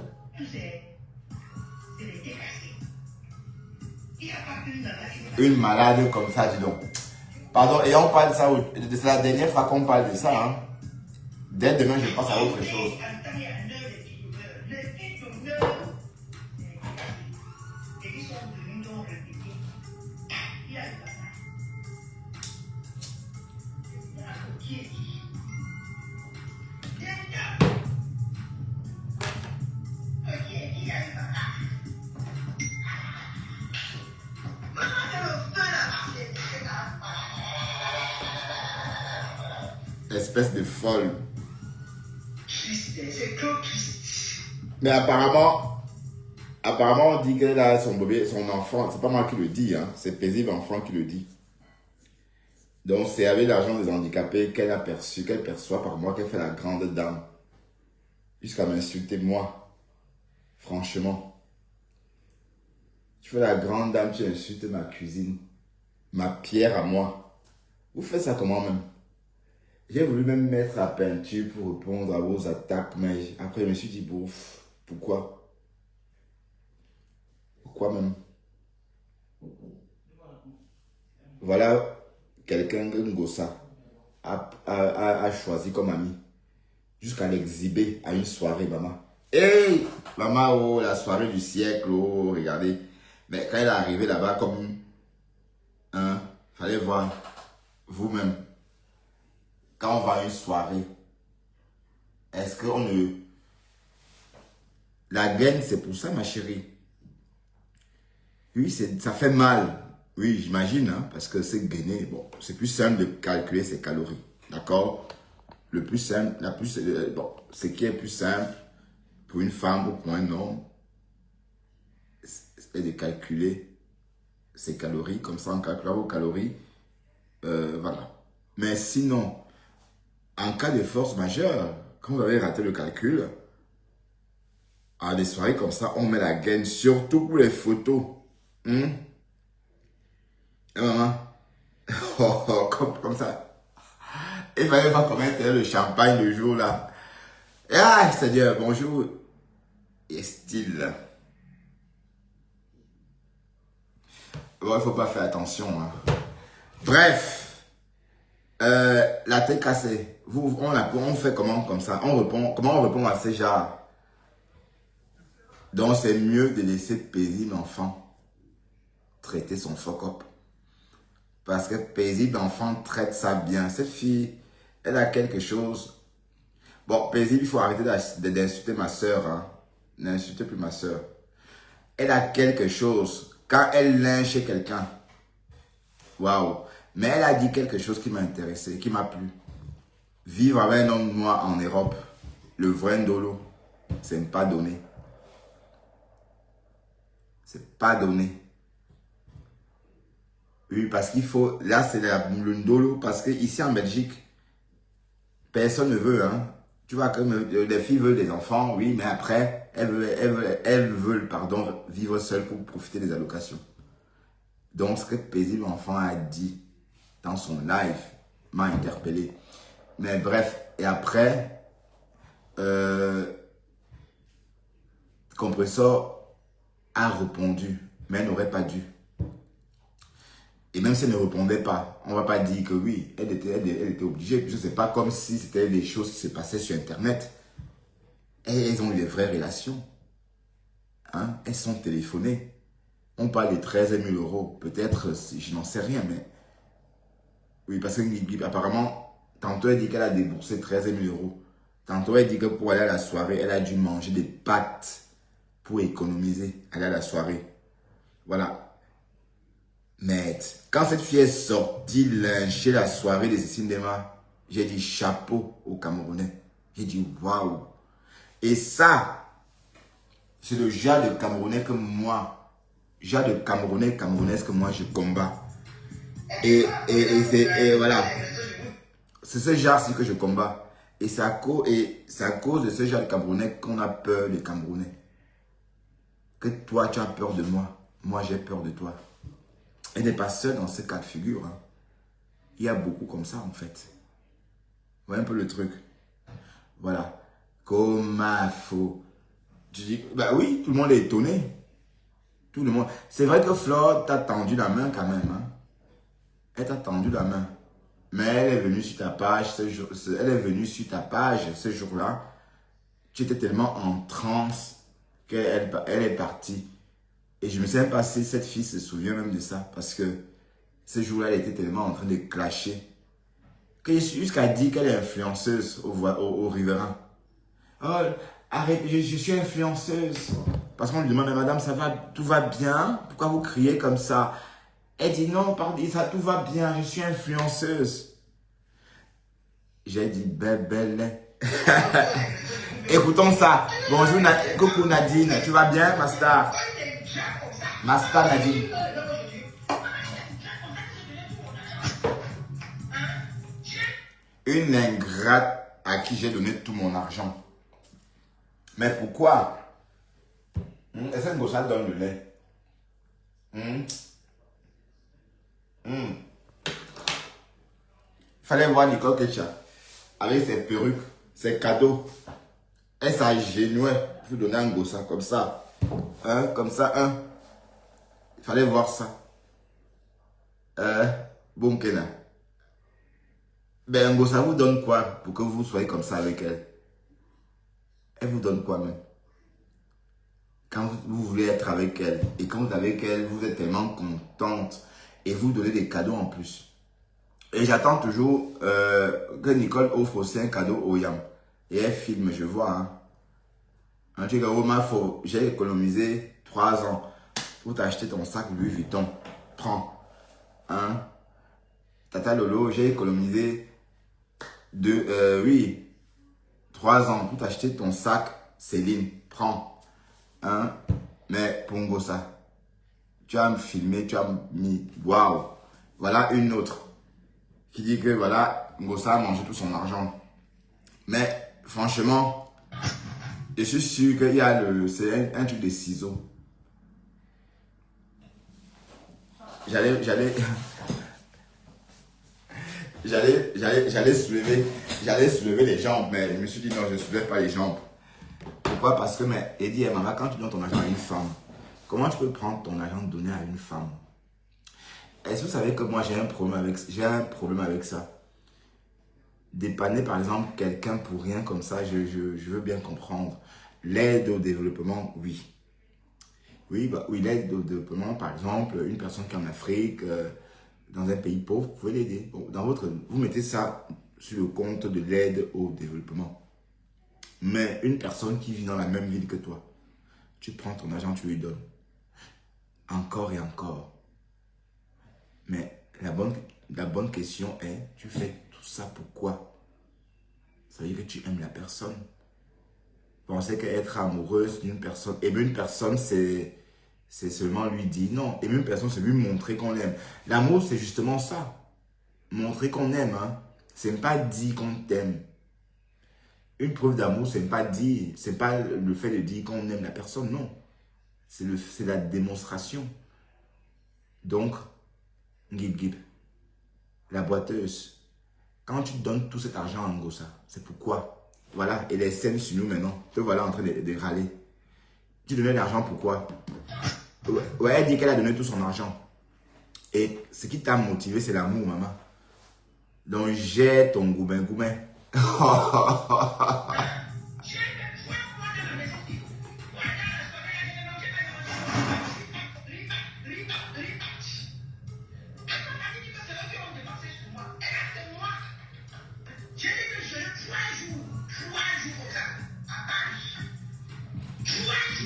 Une malade comme ça, dis donc. Pardon, et on parle de ça, c'est la dernière fois qu'on parle de ça. Hein. Dès demain, je passe à autre chose. Espèce de folle. Mais apparemment on dit que là, son bébé, son enfant, c'est pas moi qui le dis, hein, c'est Paisible Enfant qui le dit. Donc c'est avec l'argent des handicapés qu'elle perçoit par moi, qu'elle fait la grande dame. Jusqu'à m'insulter moi. Franchement. Tu fais la grande dame, tu insultes ma cuisine. Ma pierre à moi. Vous faites ça comment même? J'ai voulu même mettre la peinture pour répondre à vos attaques, mais après je me suis dit, bouf, pourquoi? Pourquoi même? Voilà quelqu'un que Ngossa a choisi comme ami, jusqu'à l'exhiber à une soirée, maman. Hey, maman, oh, la soirée du siècle, oh, regardez. Mais quand elle est arrivée là-bas, comme, hein, fallait voir vous-même. Quand on va à une soirée, est-ce qu'on ne... La gaine, c'est pour ça, ma chérie. Oui, ça fait mal. Oui, j'imagine, hein, parce que c'est gainé. Bon, c'est plus simple de calculer ses calories. D'accord? Le plus simple, bon, ce qui est plus simple pour une femme ou pour un homme, c'est de calculer ses calories. Comme ça, en calculant vos calories, voilà. Mais sinon, en cas de force majeure, quand vous avez raté le calcul, à des soirées comme ça, on met la gaine, surtout pour les photos. Et maman, comme ça. Il fallait pas commettre le champagne le jour là. Ah, Seigneur, bonjour. Et style. Bon, il faut pas faire attention. Hein. Bref. La tête cassée. On fait comment comme ça? Comment on répond à ces genres? Donc c'est mieux de laisser Paisible Enfant traiter son fuck-up. Parce que Paisible Enfant traite ça bien. Cette fille, elle a quelque chose. Bon, Paisible, il faut arrêter d'insulter ma soeur. Hein. N'insultez plus ma soeur. Elle a quelque chose. Quand elle linge chez quelqu'un. Waouh. Mais elle a dit quelque chose qui m'a intéressé, qui m'a plu. Vivre avec un homme noir en Europe, le vrai Ndolo, c'est pas donné. C'est pas donné. Oui, parce qu'il faut... Là, c'est le Ndolo, parce que ici en Belgique, personne ne veut. Hein. Tu vois, comme les filles veulent des enfants, oui, mais après, elles veulent vivre seules pour profiter des allocations. Donc, ce que Paisible Enfant a dit dans son live m'a interpellé. Mais bref, et après, Compressor a répondu, mais elle n'aurait pas dû. Et même si elle ne répondait pas, on ne va pas dire que oui, elle était obligée, puisque ce n'est pas comme si c'était des choses qui se passaient sur Internet. Et elles ont eu des vraies relations. Hein? Elles sont téléphonées. On parle de 13 000 euros. Peut-être, je n'en sais rien, mais... Oui, parce que apparemment, tantôt elle dit qu'elle a déboursé 13 000 euros. Tantôt elle dit que pour aller à la soirée, elle a dû manger des pâtes pour économiser, aller à la soirée. Voilà. Mais quand cette fille est sortie lyncher la soirée de Cécile Dema, j'ai dit chapeau aux Camerounais. J'ai dit waouh. Et ça, c'est le genre de Camerounais que moi, genre de Camerounais, Camerounaise que moi je combats. Et voilà. C'est ce genre-ci que je combats. Et c'est à cause de ce genre de Camerounais qu'on a peur des Camerounais. Que toi, tu as peur de moi. Moi, j'ai peur de toi. Elle n'est pas seule dans ce cas de figure. Hein. Il y a beaucoup comme ça, en fait. Vous voyez un peu le truc. Voilà. Comment faut. Tu dis, bah oui, tout le monde est étonné. Tout le monde. C'est vrai que Flore t'a tendu la main quand même. Hein. Elle t'a tendu la main. Mais elle est venue sur ta page ce jour-là. Tu étais tellement en transe qu'elle est partie. Et je me sais même pas si cette fille se souvient même de ça. Parce que ce jour-là, elle était tellement en train de clasher. Que jusqu'à dire qu'elle est influenceuse au riverain. Oh, arrête, je suis influenceuse. Parce qu'on lui demande, madame, ça va, tout va bien? Pourquoi vous criez comme ça? Elle dit, non, pardon, ça tout va bien, je suis influenceuse. J'ai dit, belle. Écoutons ça. Bonjour, coucou Nadine, tu vas bien, ma star? Ma star Nadine. Une ingrate à qui j'ai donné tout mon argent. Mais pourquoi? Est-ce que ça donne le lait? Fallait voir Nicole Ketcha avec ses perruques, ses cadeaux. Elle s'agenouait pour donner un gossa comme ça. Comme ça, Il fallait voir ça. Bon, Kena. Ben, un gossa vous donne quoi pour que vous soyez comme ça avec elle? Elle vous donne quoi même? Quand vous voulez être avec elle et quand vous êtes avec elle, vous êtes tellement contente et vous donnez des cadeaux en plus. Et j'attends toujours que Nicole offre aussi un cadeau au Yam. Et elle filme, je vois. Un truc j'ai économisé 3 ans pour t'acheter ton sac Louis Vuitton. Prends. Tata Lolo, j'ai économisé 3 ans pour t'acheter ton sac Céline. Prends. Mais pour Ngossa, tu as filmé, tu as mis. Waouh. Voilà une autre qui dit que voilà, Ngossa a mangé tout son argent. Mais franchement, je suis sûr qu'il y a c'est un truc de ciseaux. J'allais soulever les jambes, mais je me suis dit non, je ne soulève pas les jambes. Pourquoi? Parce que, mais, Eddie et maman, quand tu donnes ton argent à une femme, comment tu peux prendre ton argent donné à une femme? Est-ce que vous savez que moi j'ai un problème avec ça? Dépanner par exemple quelqu'un pour rien comme ça, je veux bien comprendre. L'aide au développement, oui. Oui, l'aide au développement, par exemple, une personne qui est en Afrique, dans un pays pauvre, vous pouvez l'aider. Bon, vous mettez ça sur le compte de l'aide au développement. Mais une personne qui vit dans la même ville que toi, tu prends ton argent, tu lui donnes. Encore et encore. Mais la bonne question est, tu fais tout ça pourquoi? Ça veut dire que tu aimes la personne. Pensez qu'être amoureuse d'une personne, aimer une personne, c'est seulement lui dire non. Aimer une personne, c'est lui montrer qu'on l'aime. L'amour, c'est justement ça. Montrer qu'on aime. C'est pas dire qu'on t'aime. Une preuve d'amour, c'est pas le fait de dire qu'on aime la personne, non. C'est la démonstration. Donc, Gib, la boiteuse, Quand tu donnes tout cet argent à Ngosa, c'est pourquoi. Voilà, et les scènes sur nous maintenant, te voilà en train de râler. Tu donnais l'argent pourquoi? Ouais, elle dit qu'elle a donné tout son argent. Et ce qui t'a motivé, c'est l'amour, maman. Donc, j'ai ton goumen.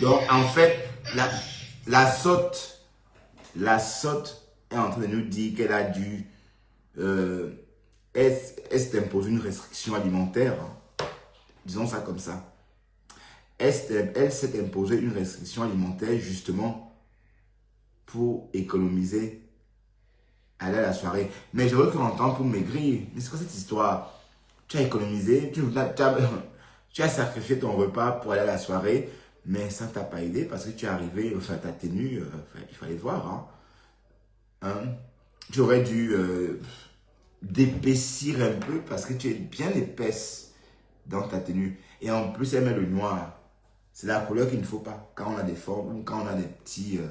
Donc, en fait, la sotte est en train de nous dire qu'elle a dû... elle s'est imposée une restriction alimentaire. Disons ça comme ça. Elle s'est imposée une restriction alimentaire justement pour économiser, aller à la soirée. Mais je veux qu'on entende pour maigrir. Mais c'est quoi cette histoire? Tu as économisé, tu as sacrifié ton repas pour aller à la soirée, mais ça ne t'a pas aidé parce que tu es arrivé, enfin ta tenue, il fallait voir. Tu aurais dû d'épaissir un peu parce que tu es bien épaisse dans ta tenue. Et en plus, elle met le noir. C'est la couleur qu'il ne faut pas. Quand on a des formes ou quand on a des petits... vous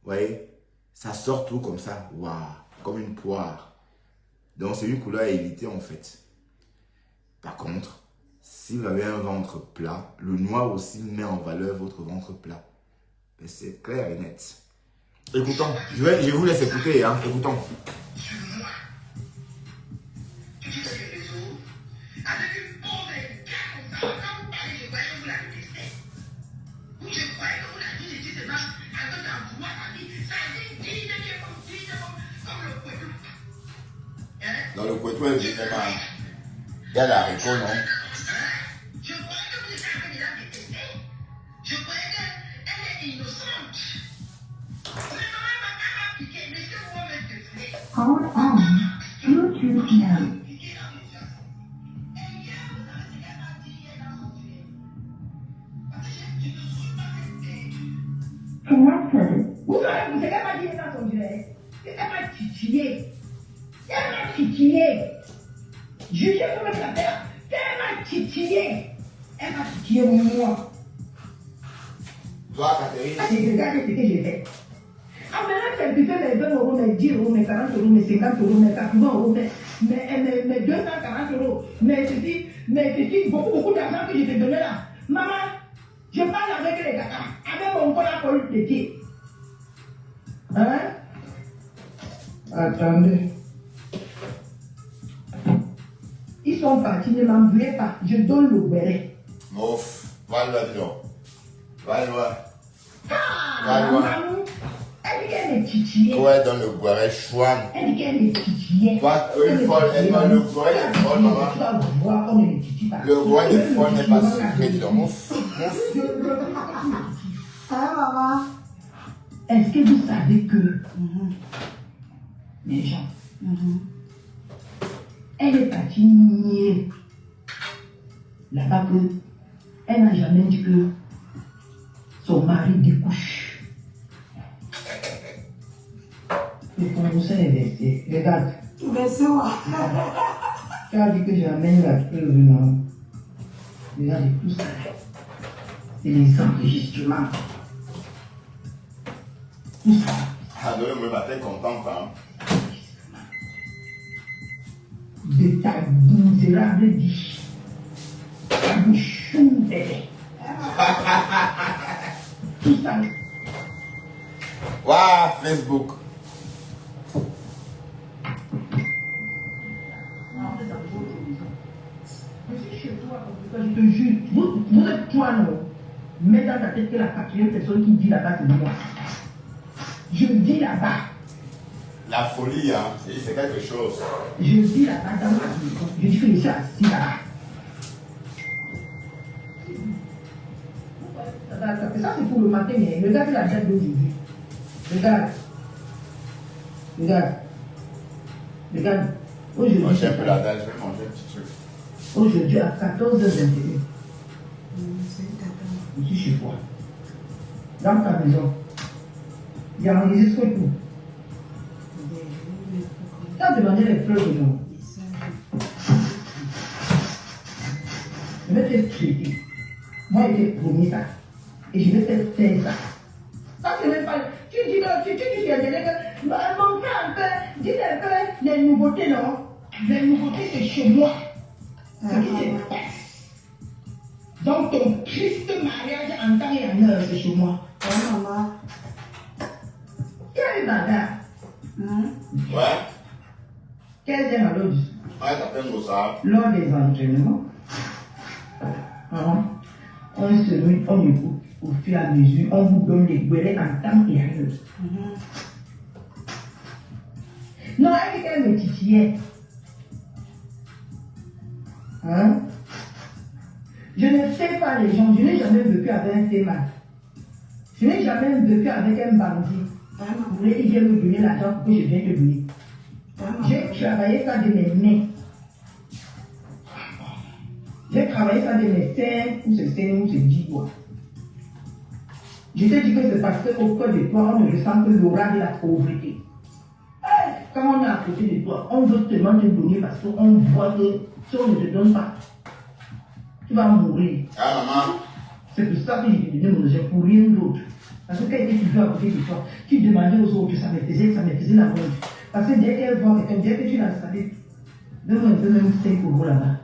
voyez, ça sort tout comme ça. Waouh, comme une poire. Donc, c'est une couleur à éviter en fait. Par contre, si vous avez un ventre plat, le noir aussi met en valeur votre ventre plat. C'est clair et net. Écoutons, je vous laisse écouter, hein. Écoutons. Dans le Poitou, elle vient pas. Il y a la récolte, non? Je croyais que vous étiez en train de la détester. Je croyais qu'elle est innocente. Mais maman m'a piqué. Mais c'est pour mettre de frais. Hold on. Bluetooth mode. Connected. Vous savez, vous savez pas dire dans son duel. Elle m'a titillé. Elle m'a titillé. Jugez pour me faire. Elle m'a titillé. Elle m'a titillé moi. Toi, Catherine. Ah, j'ai regardé ce que j'ai fait. Ah, maintenant, c'est plutôt les 20 euros, mes 10 euros, mes 40 euros, mes 50 euros, mes 80 euros, mes 240 euros, mais ceci, beaucoup d'argent que je t'ai donné là. Maman, je parle avec les gars, avec mon col de pied. Hein? Attendez. Ils sont partis, ne m'en voulez pas. Je donne le béret. Mouf, va loin, disons. Va loin. Ah, maman, elle dit qu'elle est titillée. Ouais, dans le boiret chouane. Elle dit qu'elle est titillée. Toi, une folle, elle m'a le boiret est folle, maman. Tu vas voir comme elle est titillée. Le boiret est folle n'est pas sucré, dis donc. Mouf, Ah, maman. Est-ce que vous savez que les gens, elle est partie nier là-bas que elle n'a jamais dit que son mari découche. Le conseil est versé. Regarde. Versé quoi? Tu as dit que j'amène la preuve, non? Regarde tout ça. C'est les enregistrements. Tout ça. Ah, non, le matin, content, femme. De ta misérable vie. Ta bouchon bébé. Tout ça. Waouh, Facebook. Je suis chez toi, je te jure. Vous êtes toi, non? Mets dans ta tête que la quatrième personne qui dit là-bas, c'est moi. Je dis là-bas. La folie, hein, c'est quelque chose. Je dis là-bas dans ma maison. Je dis que je suis assis là-bas. Ça, c'est pour le matin, mais regarde la date d'aujourd'hui. Regarde. Regarde. Regarde. Aujourd'hui. Moi, j'ai un peu la dalle, je vais manger un petit truc. Aujourd'hui, à 14h21. Je suis chez toi. Dans ta maison. Il y a enregistré tout. Tu as demandé les fleurs de nous. je vais te traiter. Moi, je t'ai promis ça. Et je vais te faire ça. Ça, c'est même pas. Tu dis que mon frère, dis un peu les nouveautés, non? Les nouveautés, c'est chez moi. Ce qui se passe. Donc, ton triste mariage en temps et en heure, c'est chez moi. Maman. Quel bagarre? Ouais. Quel est ma logique? Ouais, t'appelles ça. Lors des entraînements, on se met, on écoute au fur et à mesure, on vous donne les gueulets en temps et en heure. Non, elle dit qu'elle me titillait. Hein? Je ne sais pas les gens, je n'ai jamais vécu avec un téman. Je n'ai jamais vécu avec un bandit. Vous voulez, il vient me donner l'argent pour que je vienne te donner. J'ai travaillé ça de mes mains. J'ai travaillé ça de mes seins, ou c'est seins, ou c'est 10 doigts. Je t'ai dit que c'est parce qu'au cœur de toi, on ne ressent que l'aura de la pauvreté. Quand on est à côté de toi, on veut seulement te donner parce qu'on voit que si on ne te donne pas, tu vas mourir. Ah, maman. C'est pour ça que je te donnais mon argent pour rien d'autre. Parce que quand tu veux à côté de toi, tu demandais aux autres, ça me faisait la honte. Parce que dès qu'elle voit quelqu'un, dès que tu l'as installé, donne-moi un peu même 5 € là-bas.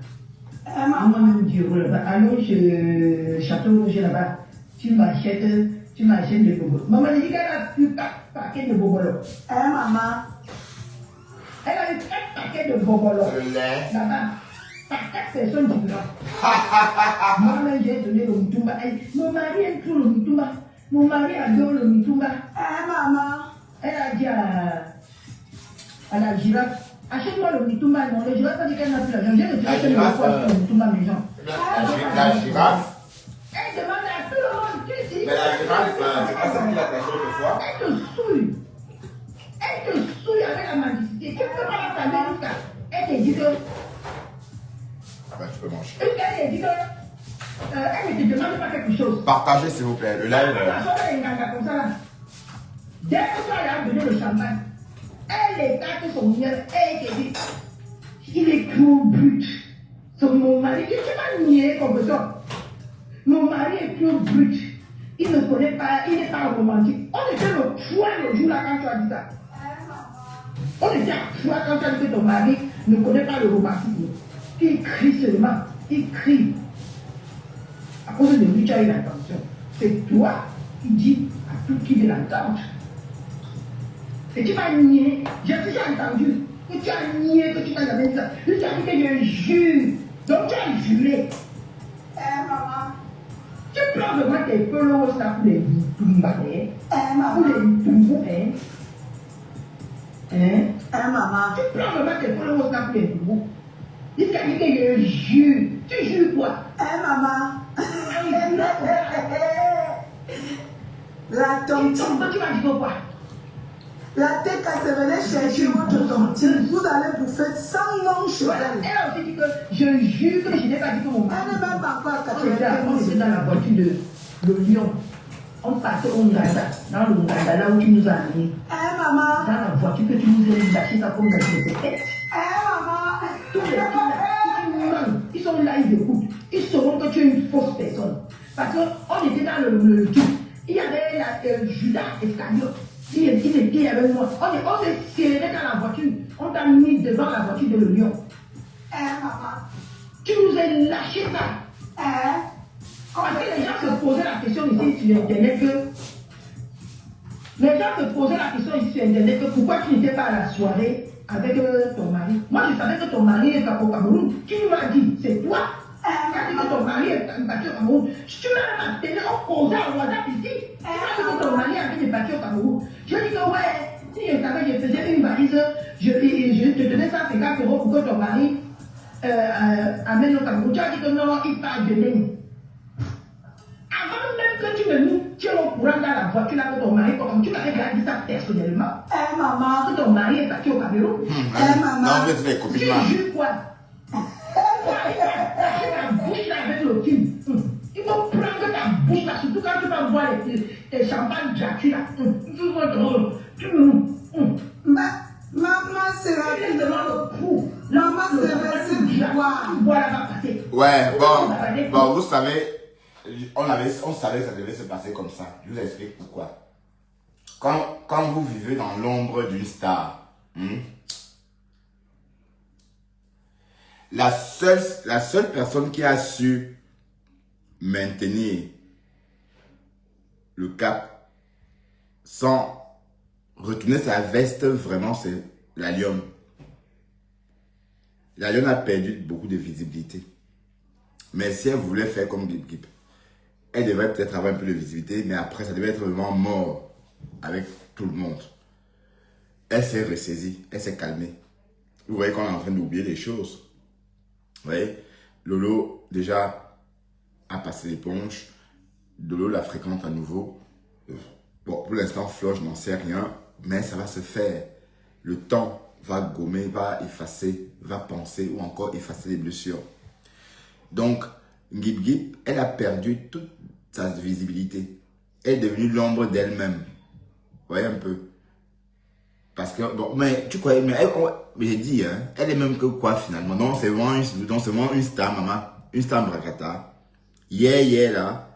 Donne-moi même 10 € là-bas. Allons chez Château Rouge là-bas. Tu m'achètes des bobos. Maman dit qu'elle a plus 4 paquets de bobos. Maman. Elle a eu 4 paquets de bobos Le lait. là-bas. Par 4 personnes différentes. Moi-même, j'ai donné le Mutumba. Mon mari aime trop le Mutumba. Mon mari adore le Mutumba. Maman. Elle a dit à la girafe, achète-moi le Mutumba. Non, le girafe a dit qu'elle n'a plus l'argent. J'ai retiré qu'elle ne reçoit pas le Mutumba maison. La girafe. Elle demande à tout le monde, tu dis. Mais la girafe, c'est pas ça qui l'a caché autrefois. Elle te souille. Elle te souille avec la mendicité. Tu ne peux pas la calmer jusqu'à. Elle te dit que. Ah ben, tu peux manger. Elle te dit que. Elle ne te demande pas quelque chose. Partagez, s'il vous plaît, le live. Comme ça là. Dès que tu as donné le champagne, elle écarte son miel et elle te dit, il est trop brut. C'est mon mari qui tu m'as nié comme ça. Mon mari est trop brut. Il ne connaît pas, il n'est pas romantique. On était le 3 le jour là quand tu as dit ça. On était à 3 quand tu as dit que ton mari ne connaît pas le romantisme. Il crie seulement. Il crie. À cause de lui, tu as eu l'attention. C'est toi qui dis à tout qui veut l'entendre. Et tu m'as nié. J'ai déjà entendu que tu as nié, que tu n'as jamais dit ça. Tu as dit que je jure. Donc tu as juré. Maman. Tu prends vraiment tes pelos là pour les Mutumba. Pour les Mutumba. Maman. Tu prends vraiment tes pelos là pour les Mutumba. Il t'a dit que je jure. Tu jures quoi? Maman. La tontine. Tu vas dire quoi? La tête quand elle venait chercher votre tontine, vous allez bouffer 100 noms chez elle. Elle a aussi dit que je jure que je n'ai pas dit que mon mari. Elle n'est même pas encore à On était dans la voiture de Lyon. On partait au Nganda, dans le Nganda, là où tu nous as amenés. Maman. Dans la voiture que tu nous as lâché ça comme dans les têtes. Maman. Tous les filles là, ils sont là, ils écoutent. Ils sauront que tu es une fausse personne. Parce qu'on était dans le truc. Il y avait Judas Iscariote. Il était avec moi. On s'est serré dans la voiture. On t'a mis devant la voiture de Lyon. Maman. Tu nous as lâché ça. Parce que les gens se posaient la question ici sur Internet que. Les gens se posaient la question ici sur Internet que pourquoi tu n'étais pas à la soirée avec ton mari. Moi je savais que ton mari est au Cameroun. Tu m'as dit, c'est toi. Tu as dit que ton mari est parti au Cameroun. Tu m'as appelé, on posait en WhatsApp ici. Tu as dit que ton mari avait parti au Cameroun. Je dis que ouais, si je savais, je faisais une valise, je te donnais 150 € pour que ton mari amène au Cameroun. Tu as dit que non, il part demain. Avant même que tu me nous tiens au courant dans la voiture avec ton mari, comme tu m'avais déjà dit ça personnellement. Maman. Que ton mari est parti au Cameroun. Maman. Non, vous êtes les copines. Tu jures quoi? Ta bouche là avec le film. Il faut prendre ta bouche là, surtout quand tu vas boire tes champagnes gratuits là. Maman, c'est rapide. Maman, Maman, c'est rapide. Ouais, bon, vous savez, on savait que ça devait se passer comme ça. Je vous explique pourquoi. Quand vous vivez dans l'ombre d'une star, la seule personne qui a su maintenir le cap sans retourner sa veste, vraiment, c'est la lionne. La lionne a perdu beaucoup de visibilité. Mais si elle voulait faire comme Gip Gip, elle devrait peut-être avoir un peu de visibilité, mais après, ça devait être vraiment mort avec tout le monde. Elle s'est ressaisie, elle s'est calmée. Vous voyez qu'on est en train d'oublier des choses. Vous voyez, Lolo, déjà, a passé l'éponge. Lolo la fréquente à nouveau. Bon, pour l'instant, Flo, je n'en sais rien, mais ça va se faire. Le temps va gommer, va effacer, va penser ou encore effacer les blessures. Donc, Gip Gip, elle a perdu toute sa visibilité. Elle est devenue l'ombre d'elle-même. Vous voyez un peu. Parce que, bon, mais tu crois, mais j'ai dit, hein, elle est même que quoi finalement? Non, c'est vraiment une star, maman. Une star Brakata. Hier, là,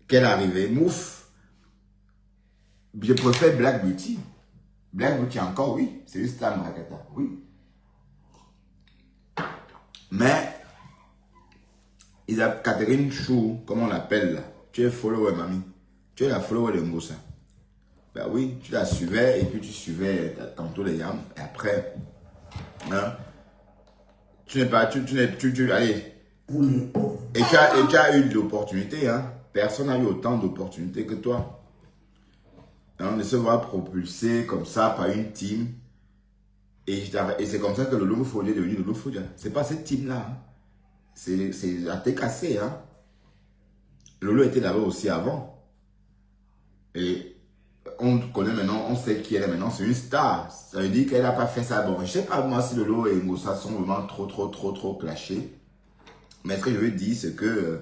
qu'elle est arrivée, mouf. Je préfère Black Beauty. Black Beauty encore, oui. C'est une star Brakata, oui. Mais, Catherine Chou, comme on l'appelle là, tu es follower, mamie. Tu es la follower de Ngosa. Ben oui, tu la suivais et puis tu suivais tantôt les yams. Et après, hein, tu n'es pas, allez. Et tu as eu de l'opportunité, hein. Personne n'a eu autant d'opportunités que toi. Hein, de se voir propulsé comme ça par une team. Et c'est comme ça que le Lolo Fodia est devenu Lolo Fodia. C'est pas cette team-là. Hein. C'est la TKC, hein. Lolo était là-bas aussi avant. Et on connaît maintenant, on sait qui elle est maintenant, c'est une star. Ça veut dire qu'elle n'a pas fait ça. Bon, je sais pas moi si Lolo et Ngosa sont vraiment trop clashés. Mais ce que je veux dire, c'est que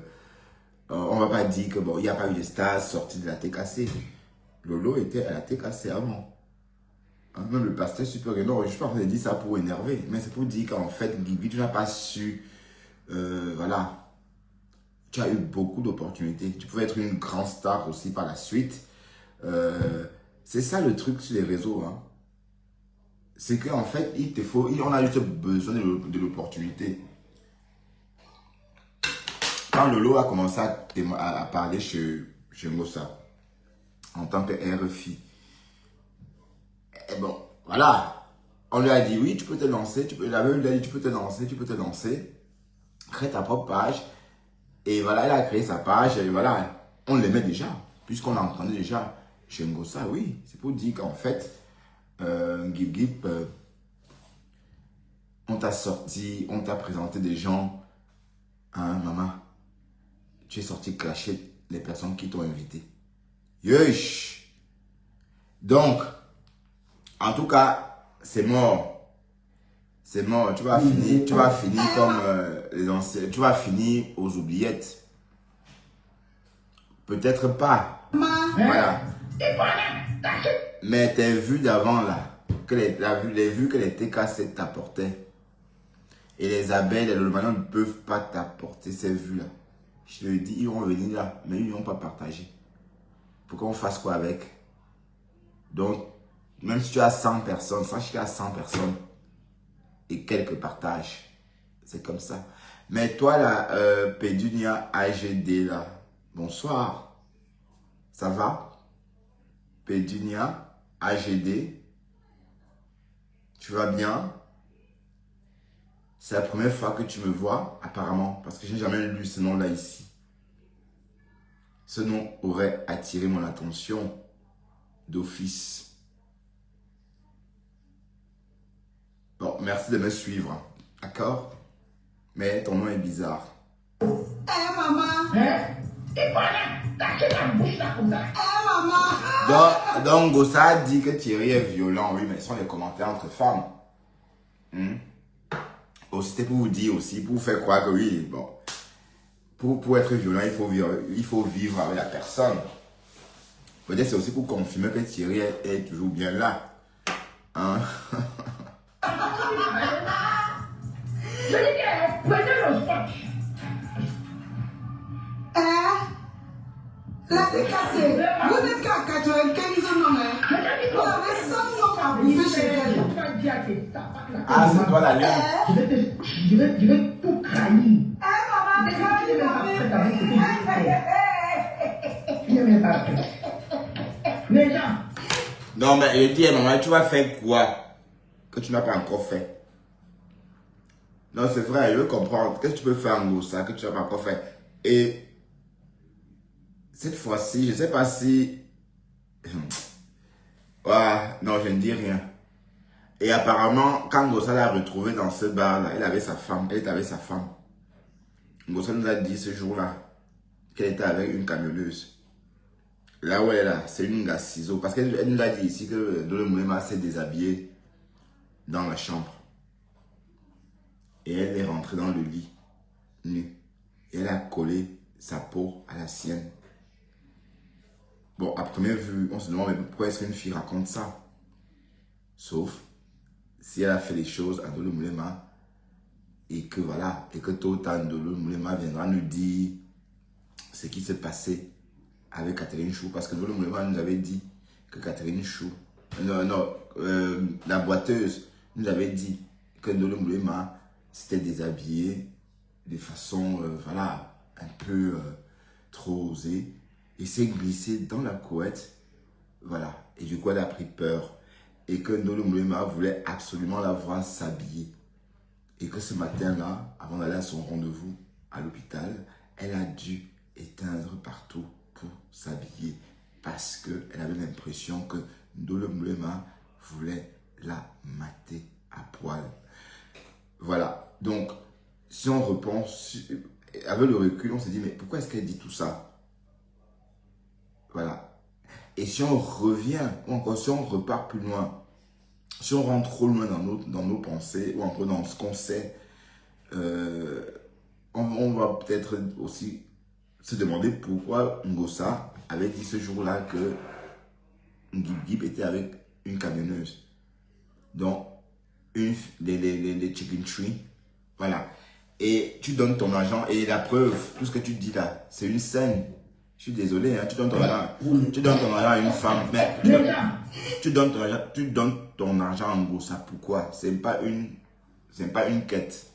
on va pas dire que bon, il n'y a pas eu de stars sorties de la TKC. Lolo était à la TKC avant. Hein, même le pasteur supérieur. Non, je ne suis pas en train de dire ça pour énerver, mais c'est pour dire qu'en fait, Gibi, tu n'as pas su. Voilà. Tu as eu beaucoup d'opportunités. Tu pouvais être une grande star aussi par la suite. C'est ça le truc sur les réseaux. Hein. C'est qu'en fait, on a juste besoin de l'opportunité. Quand Lolo a commencé à parler chez Ngosa, en tant que RFI, et bon, voilà. On lui a dit, oui, tu peux te lancer. Il a dit, tu peux te lancer. Crée ta propre page. Et voilà, elle a créé sa page. Et voilà, on l'aimait déjà. Puisqu'on l'entendait déjà chez Ngosa, oui. C'est pour dire qu'en fait, Gip Gip, on t'a sorti, on t'a présenté des gens. Hein, maman, tu es sorti clasher les personnes qui t'ont invité. Yesh! Donc, en tout cas, c'est mort. C'est mort. Tu vas finir comme les anciens. Tu vas finir aux oubliettes. Peut-être pas. Voilà. Mais tes vues d'avant là, les vues que les TKC t'apportaient, et les abeilles et le maintenant ne peuvent pas t'apporter ces vues là. Je te le dis, ils vont venir là, mais ils n'ont pas partagé. Pour qu'on fasse quoi avec? Donc, même si tu as 100 personnes, sache qu'il y a 100 personnes et quelques partages. C'est comme ça. Mais toi là, Pédunia AGD là, bonsoir. Ça va? Pédunia AGD, tu vas bien? C'est la première fois que tu me vois, apparemment, parce que je n'ai jamais lu ce nom-là ici. Ce nom aurait attiré mon attention d'office. Bon, merci de me suivre, d'accord? Mais ton nom est bizarre. Eh maman! Donc Ngosa dit que Thierry est violent, oui, mais ce sont les commentaires entre femmes. C'était pour vous dire aussi, pour vous faire croire que oui, bon, pour être violent, il faut vivre avec la personne. Peut-être c'est aussi pour confirmer que Thierry est toujours bien là. Hein? Regardez, cassé. Vous n'êtes qu'à 95 noms, hein. Vous avez 100 noms à bouffer chez elle. Ah, c'est toi la ligne. Je vais tout trahir. Les gens. Non, mais je dis, maman, tu vas faire quoi que tu n'as pas encore fait? Non, c'est vrai, je veux comprendre. Qu'est-ce que tu peux faire en Ngossa que tu n'as pas encore fait? Et cette fois-ci, je ne sais pas si... non, je ne dis rien. Et apparemment, quand Ngossa l'a retrouvé dans ce bar-là, elle avait sa femme. Elle était avec sa femme. Ngossa nous a dit ce jour-là qu'elle était avec une camionneuse. Là où elle est là, c'est une gars ciseau. Parce qu'elle nous a dit ici que Dolo Moulema s'est déshabillé dans la chambre. Et elle est rentrée dans le lit, nue. Et elle a collé sa peau à la sienne. Bon, à première vue, on se demande mais pourquoi est-ce qu'une fille raconte ça? Sauf si elle a fait les choses à Dolo Moulema et que voilà, et que tôt ou tard Dolo Moulema viendra nous dire ce qui s'est passé avec Catherine Chou, parce que Dolo Moulema nous avait dit que Catherine Chou, la boiteuse nous avait dit que Dolo Moulema s'était déshabillé de façon, voilà, un peu trop osée, et s'est glissé dans la couette, voilà, et du coup elle a pris peur, et que Dolo Moulema voulait absolument la voir s'habiller, et que ce matin-là, avant d'aller à son rendez-vous à l'hôpital, elle a dû éteindre partout pour s'habiller parce qu'elle avait l'impression que Dolo Moulema voulait la mater à poil. Voilà, donc si on repense, avec le recul, on se dit mais pourquoi est-ce qu'elle dit tout ça? Voilà. Et si on revient, ou encore si on repart plus loin, si on rentre trop loin dans nos pensées, ou encore dans ce qu'on sait, on va peut-être aussi se demander pourquoi Ngossa avait dit ce jour-là que Ngib était avec une camionneuse. Donc, les chicken tree. Voilà. Et tu donnes ton argent et la preuve, tout ce que tu dis là, c'est une scène. Je suis désolé, hein, tu donnes ton argent à une femme. Mais tu donnes ton argent à Ngossa. Pourquoi? C'est pas une quête.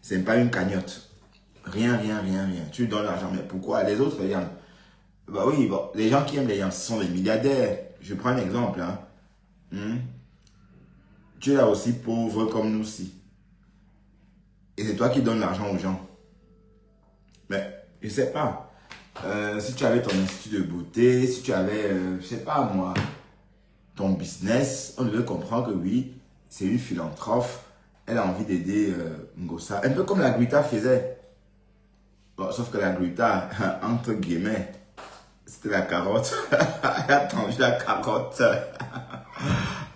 C'est pas une cagnotte. Rien. Tu donnes l'argent, mais pourquoi? Les autres, les yams. Bah oui, bon, les gens qui aiment les yams, ce sont les milliardaires. Je prends un exemple. Hein. Tu es là aussi pauvre comme nous aussi. Et c'est toi qui donnes l'argent aux gens. Mais, je sais pas. Si tu avais ton institut de beauté, si tu avais, je sais pas moi, ton business, on devait comprendre que oui, c'est une philanthrope. Elle a envie d'aider Ngossa. Un peu comme la Gruita faisait. Bon, sauf que la Gruita, entre guillemets, c'était la carotte. Elle a tendu la carotte.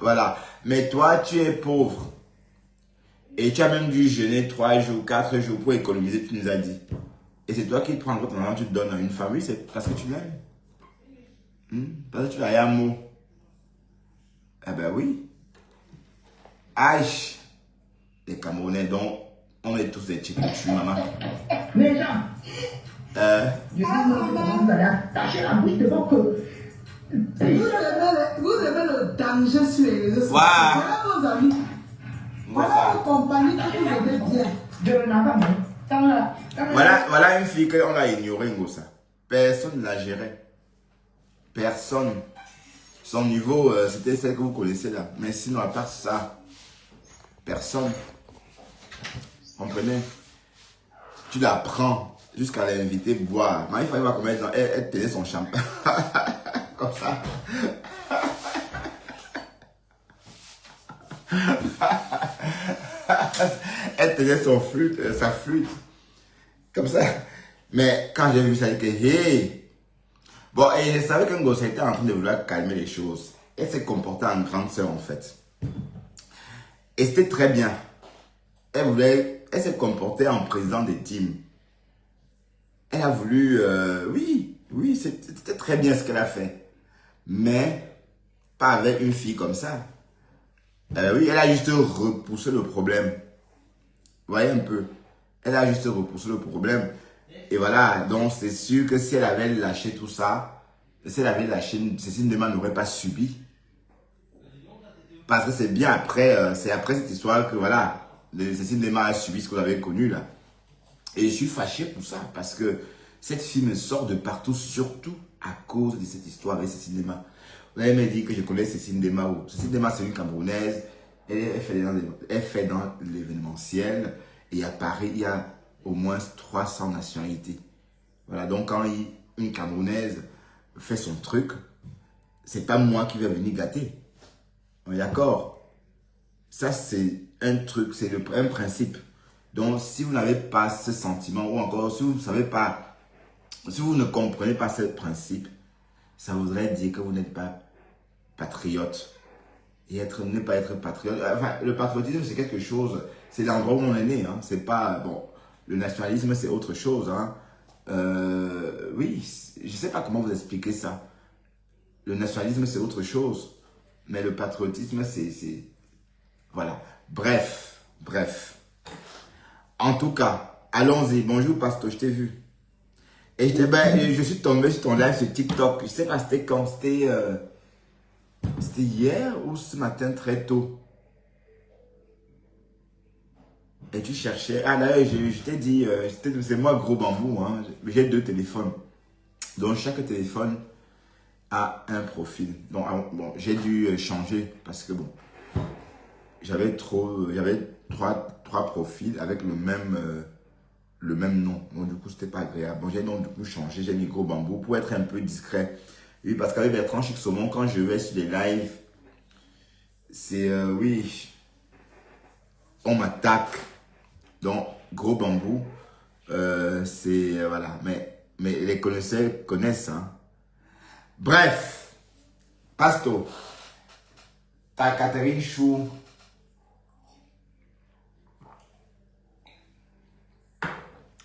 Voilà. Mais toi, tu es pauvre. Et tu as même dû jeûner 3 jours, 4 jours pour économiser, tu nous as dit. Et c'est toi qui prends ton argent, tu te donnes à une famille, c'est parce que tu l'aimes. Parce que tu as un mot. Eh ben oui. Aïe. Les Camerounais, donc, on est tous des chicken tree, maman. Les gens. Je vous allez attacher la bouche devant que. Vous aimez le danger sur les réseaux sociaux. Voilà vos amis. Voilà vos compagnies qui vous aident bien. Voilà une fille qu'on a ignorée, Ngossa. Personne ne la gérait. Personne. Son niveau, c'était celle que vous connaissez là. Mais sinon, à part ça, personne. Comprenez? Tu la prends jusqu'à l'inviter boire. Mais il fallait voir comment elle tenait son champagne. Comme ça. Elle tenait sa flûte. Comme ça. Mais quand j'ai vu ça, j'ai dit que hey. Bon, et je savais que Ngossa était en train de vouloir calmer les choses. Elle s'est comportée en grande sœur en fait. Et c'était très bien. Elle s'est comportée en président des teams. Elle a voulu, oui, c'était très bien ce qu'elle a fait. Mais, pas avec une fille comme ça. Oui, elle a juste repoussé le problème. Vous voyez un peu. Elle a juste repoussé le problème. Et voilà, donc c'est sûr que si elle avait lâché tout ça, si elle avait la chaîne, Cécile Ndema n'aurait pas subi. Parce que c'est bien après, c'est après cette histoire que voilà, Cécile Ndema a subi ce que vous avez connu là. Et je suis fâché pour ça, parce que cette fille me sort de partout, surtout à cause de cette histoire avec Cécile Ndema. Vous avez même dit que je connais Cécile Ndema. Cécile Ndema, c'est une Camerounaise. Elle fait dans l'événementiel. Et à Paris, il y a au moins 300 nationalités. Voilà, donc quand une Camerounaise fait son truc, c'est pas moi qui vais venir gâter. On est d'accord? Ça, c'est un truc, c'est un principe. Donc, si vous n'avez pas ce sentiment, ou encore si vous ne savez pas, si vous ne comprenez pas ce principe, ça voudrait dire que vous n'êtes pas patriote. Et ne pas être patriote, enfin, le patriotisme, c'est quelque chose, c'est l'endroit où on est né, hein. C'est pas, bon, le nationalisme, c'est autre chose, hein. Oui, je sais pas comment vous expliquer ça. Le nationalisme, c'est autre chose. Mais le patriotisme, c'est... Voilà. Bref. En tout cas, allons-y. Bonjour, Pasteur, je t'ai vu. Et je suis tombé sur ton live sur TikTok. Je sais pas, c'était quand? C'était hier ou ce matin très tôt? Et tu cherchais... Ah là, je t'ai dit, c'est moi Gros Bambou, hein. J'ai 2 téléphones. Donc, chaque téléphone a un profil. Donc, bon, j'ai dû changer parce que, bon, j'avais 3 profils avec le même nom. Donc, du coup, c'était pas agréable. Bon, j'ai donc, du coup, changé. J'ai mis Gros Bambou pour être un peu discret. Oui, parce qu'avec Bertrand Chic Saumon, quand je vais sur les lives, c'est, oui, on m'attaque. Donc, Gros Bambou, c'est, voilà. Mais les connaisseurs connaissent, hein. Bref, Pasto, ta Catherine Chou.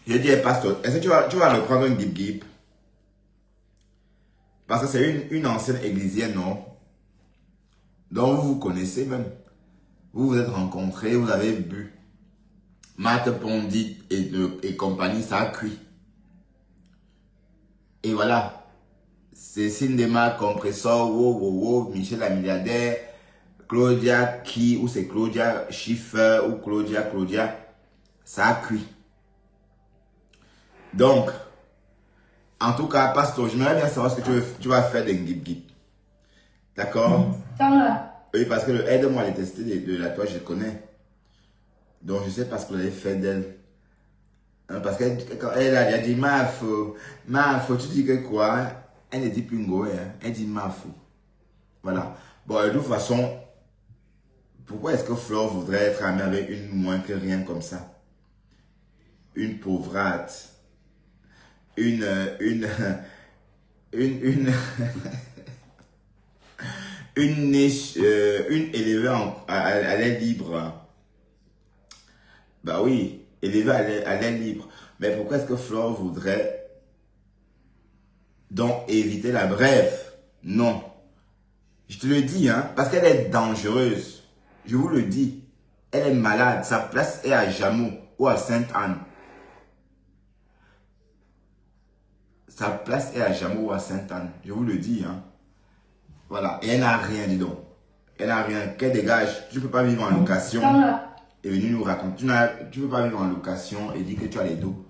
J'ai dit, Pasto, est-ce que tu vas reprendre un guip-guip? Parce que c'est une ancienne églisienne, non? Donc vous vous connaissez même. Vous vous êtes rencontrés, vous avez bu. Marthe Pondit et compagnie, ça a cuit. Et voilà. Cécile Ndema, compresseur, Michel la milliardaire, Claudia ou c'est Claudia Schiffer ou Claudia, ça a cuit. Donc, en tout cas, Pasteur, j'aimerais bien savoir ce que tu vas faire d'un guip-guip. D'accord? Oui, parce que le aide-moi à les tester de la toi, je connais. Donc, je sais pas ce que vous avez fait d'elle. Parce qu'elle a dit, Mafo, tu dis que quoi? Elle ne dit plus ngoé, hein? Elle dit Mafo. Voilà. Bon, de toute façon, pourquoi est-ce que Flore voudrait être amie avec une moins que rien comme ça? Une pauvrate. Une élevée à l'air libre. Bah oui, élevée à l'air libre. Mais pourquoi est-ce que Flore voudrait donc éviter la brève? Non. Je te le dis, hein, parce qu'elle est dangereuse. Je vous le dis. Elle est malade. Sa place est à Jameau ou à Sainte-Anne. Sa place est à Jameau ou à Sainte-Anne. Je vous le dis, hein. Voilà. Et elle n'a rien, dis donc. Elle n'a rien. Qu'elle dégage. Tu ne peux pas vivre en location et venir nous raconter. Tu ne peux pas vivre en location et dire que tu as les dos.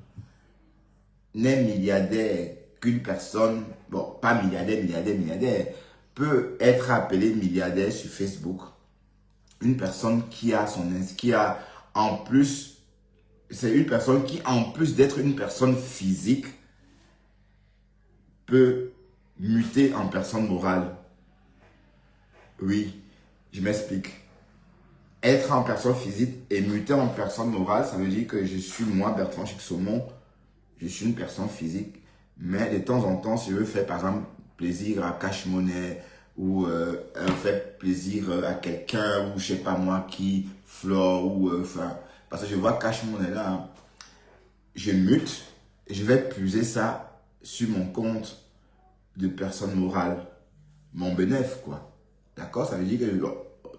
N'est milliardaire qu'une personne, bon, pas milliardaire, peut être appelée milliardaire sur Facebook. Une personne qui a en plus, c'est une personne qui, en plus d'être une personne physique, peut muter en personne morale. Oui, je m'explique. Être en personne physique et muter en personne morale, ça veut dire que je suis moi, Bertrand Chic Saumon, je suis une personne physique. Mais de temps en temps, si je veux faire par exemple plaisir à Cash Money ou faire plaisir à quelqu'un ou je sais pas moi qui, Flore ou enfin, parce que je vois Cash Money là, hein, je mute et je vais puiser ça sur mon compte de personne morale, mon bénéfice quoi. D'accord? Ça veut dire que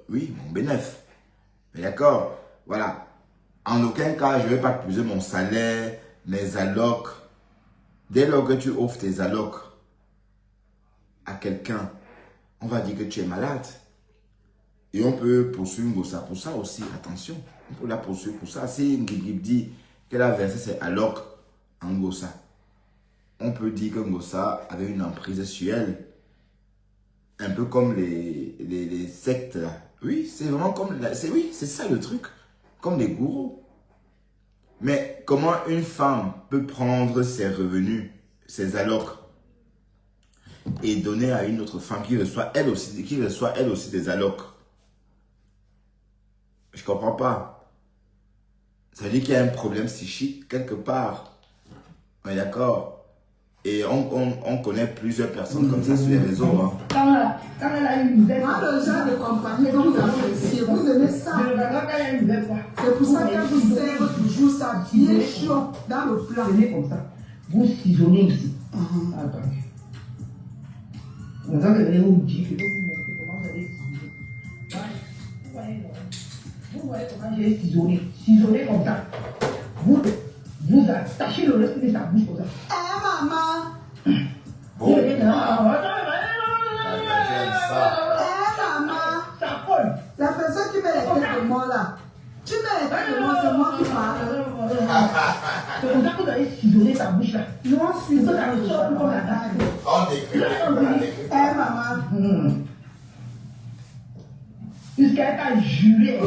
oui, mon bénéfice. Mais d'accord, voilà. En aucun cas, je ne vais pas puiser mon salaire, mes allocs. Dès lors que tu offres tes allocs, à quelqu'un, on va dire que tu es malade. Et on peut poursuivre Ngossa pour ça aussi, attention. On peut la poursuivre pour ça. Si Ngigib dit qu'elle a versé ses allocs en Ngossa, on peut dire que Ngossa avait une emprise sur elle. Un peu comme les sectes là. Oui, c'est vraiment comme... Oui, c'est ça le truc. Comme les gourous. Mais comment une femme peut prendre ses revenus, ses allocs, et donner à une autre femme qui reçoit elle aussi des allocs? Je comprends pas. Ça veut dire qu'il y a un problème psychique quelque part. On est d'accord? Et on connaît plusieurs personnes comme ça sur les réseaux. Hein. Quand elle a une nouvelle, le genre de compagnie que vous appréciez, vous aimez ça. C'est pour ça qu'elle vous sert toujours ça bien chaud dans le plat. Tenez comme ça. Vous ciselez ici. Attendez. On va venir vous dire que vous montrer comment vous allez ciseler. Vous voyez comment j'ai ciselé. Ciselé comme ça. Vous attachez le reste de sa bouche comme ça. Eh, maman. Bon. Eh, maman. Ça colle. La personne qui met les têtes de moi là. Tu mets les têtes de moi, c'est moi qui parle. C'est comme ça que vous allez ciseler sa bouche là. Non, je suis Vous allez sortir comme la dame. On décrit. Eh, maman. Jusqu'à elle a juré.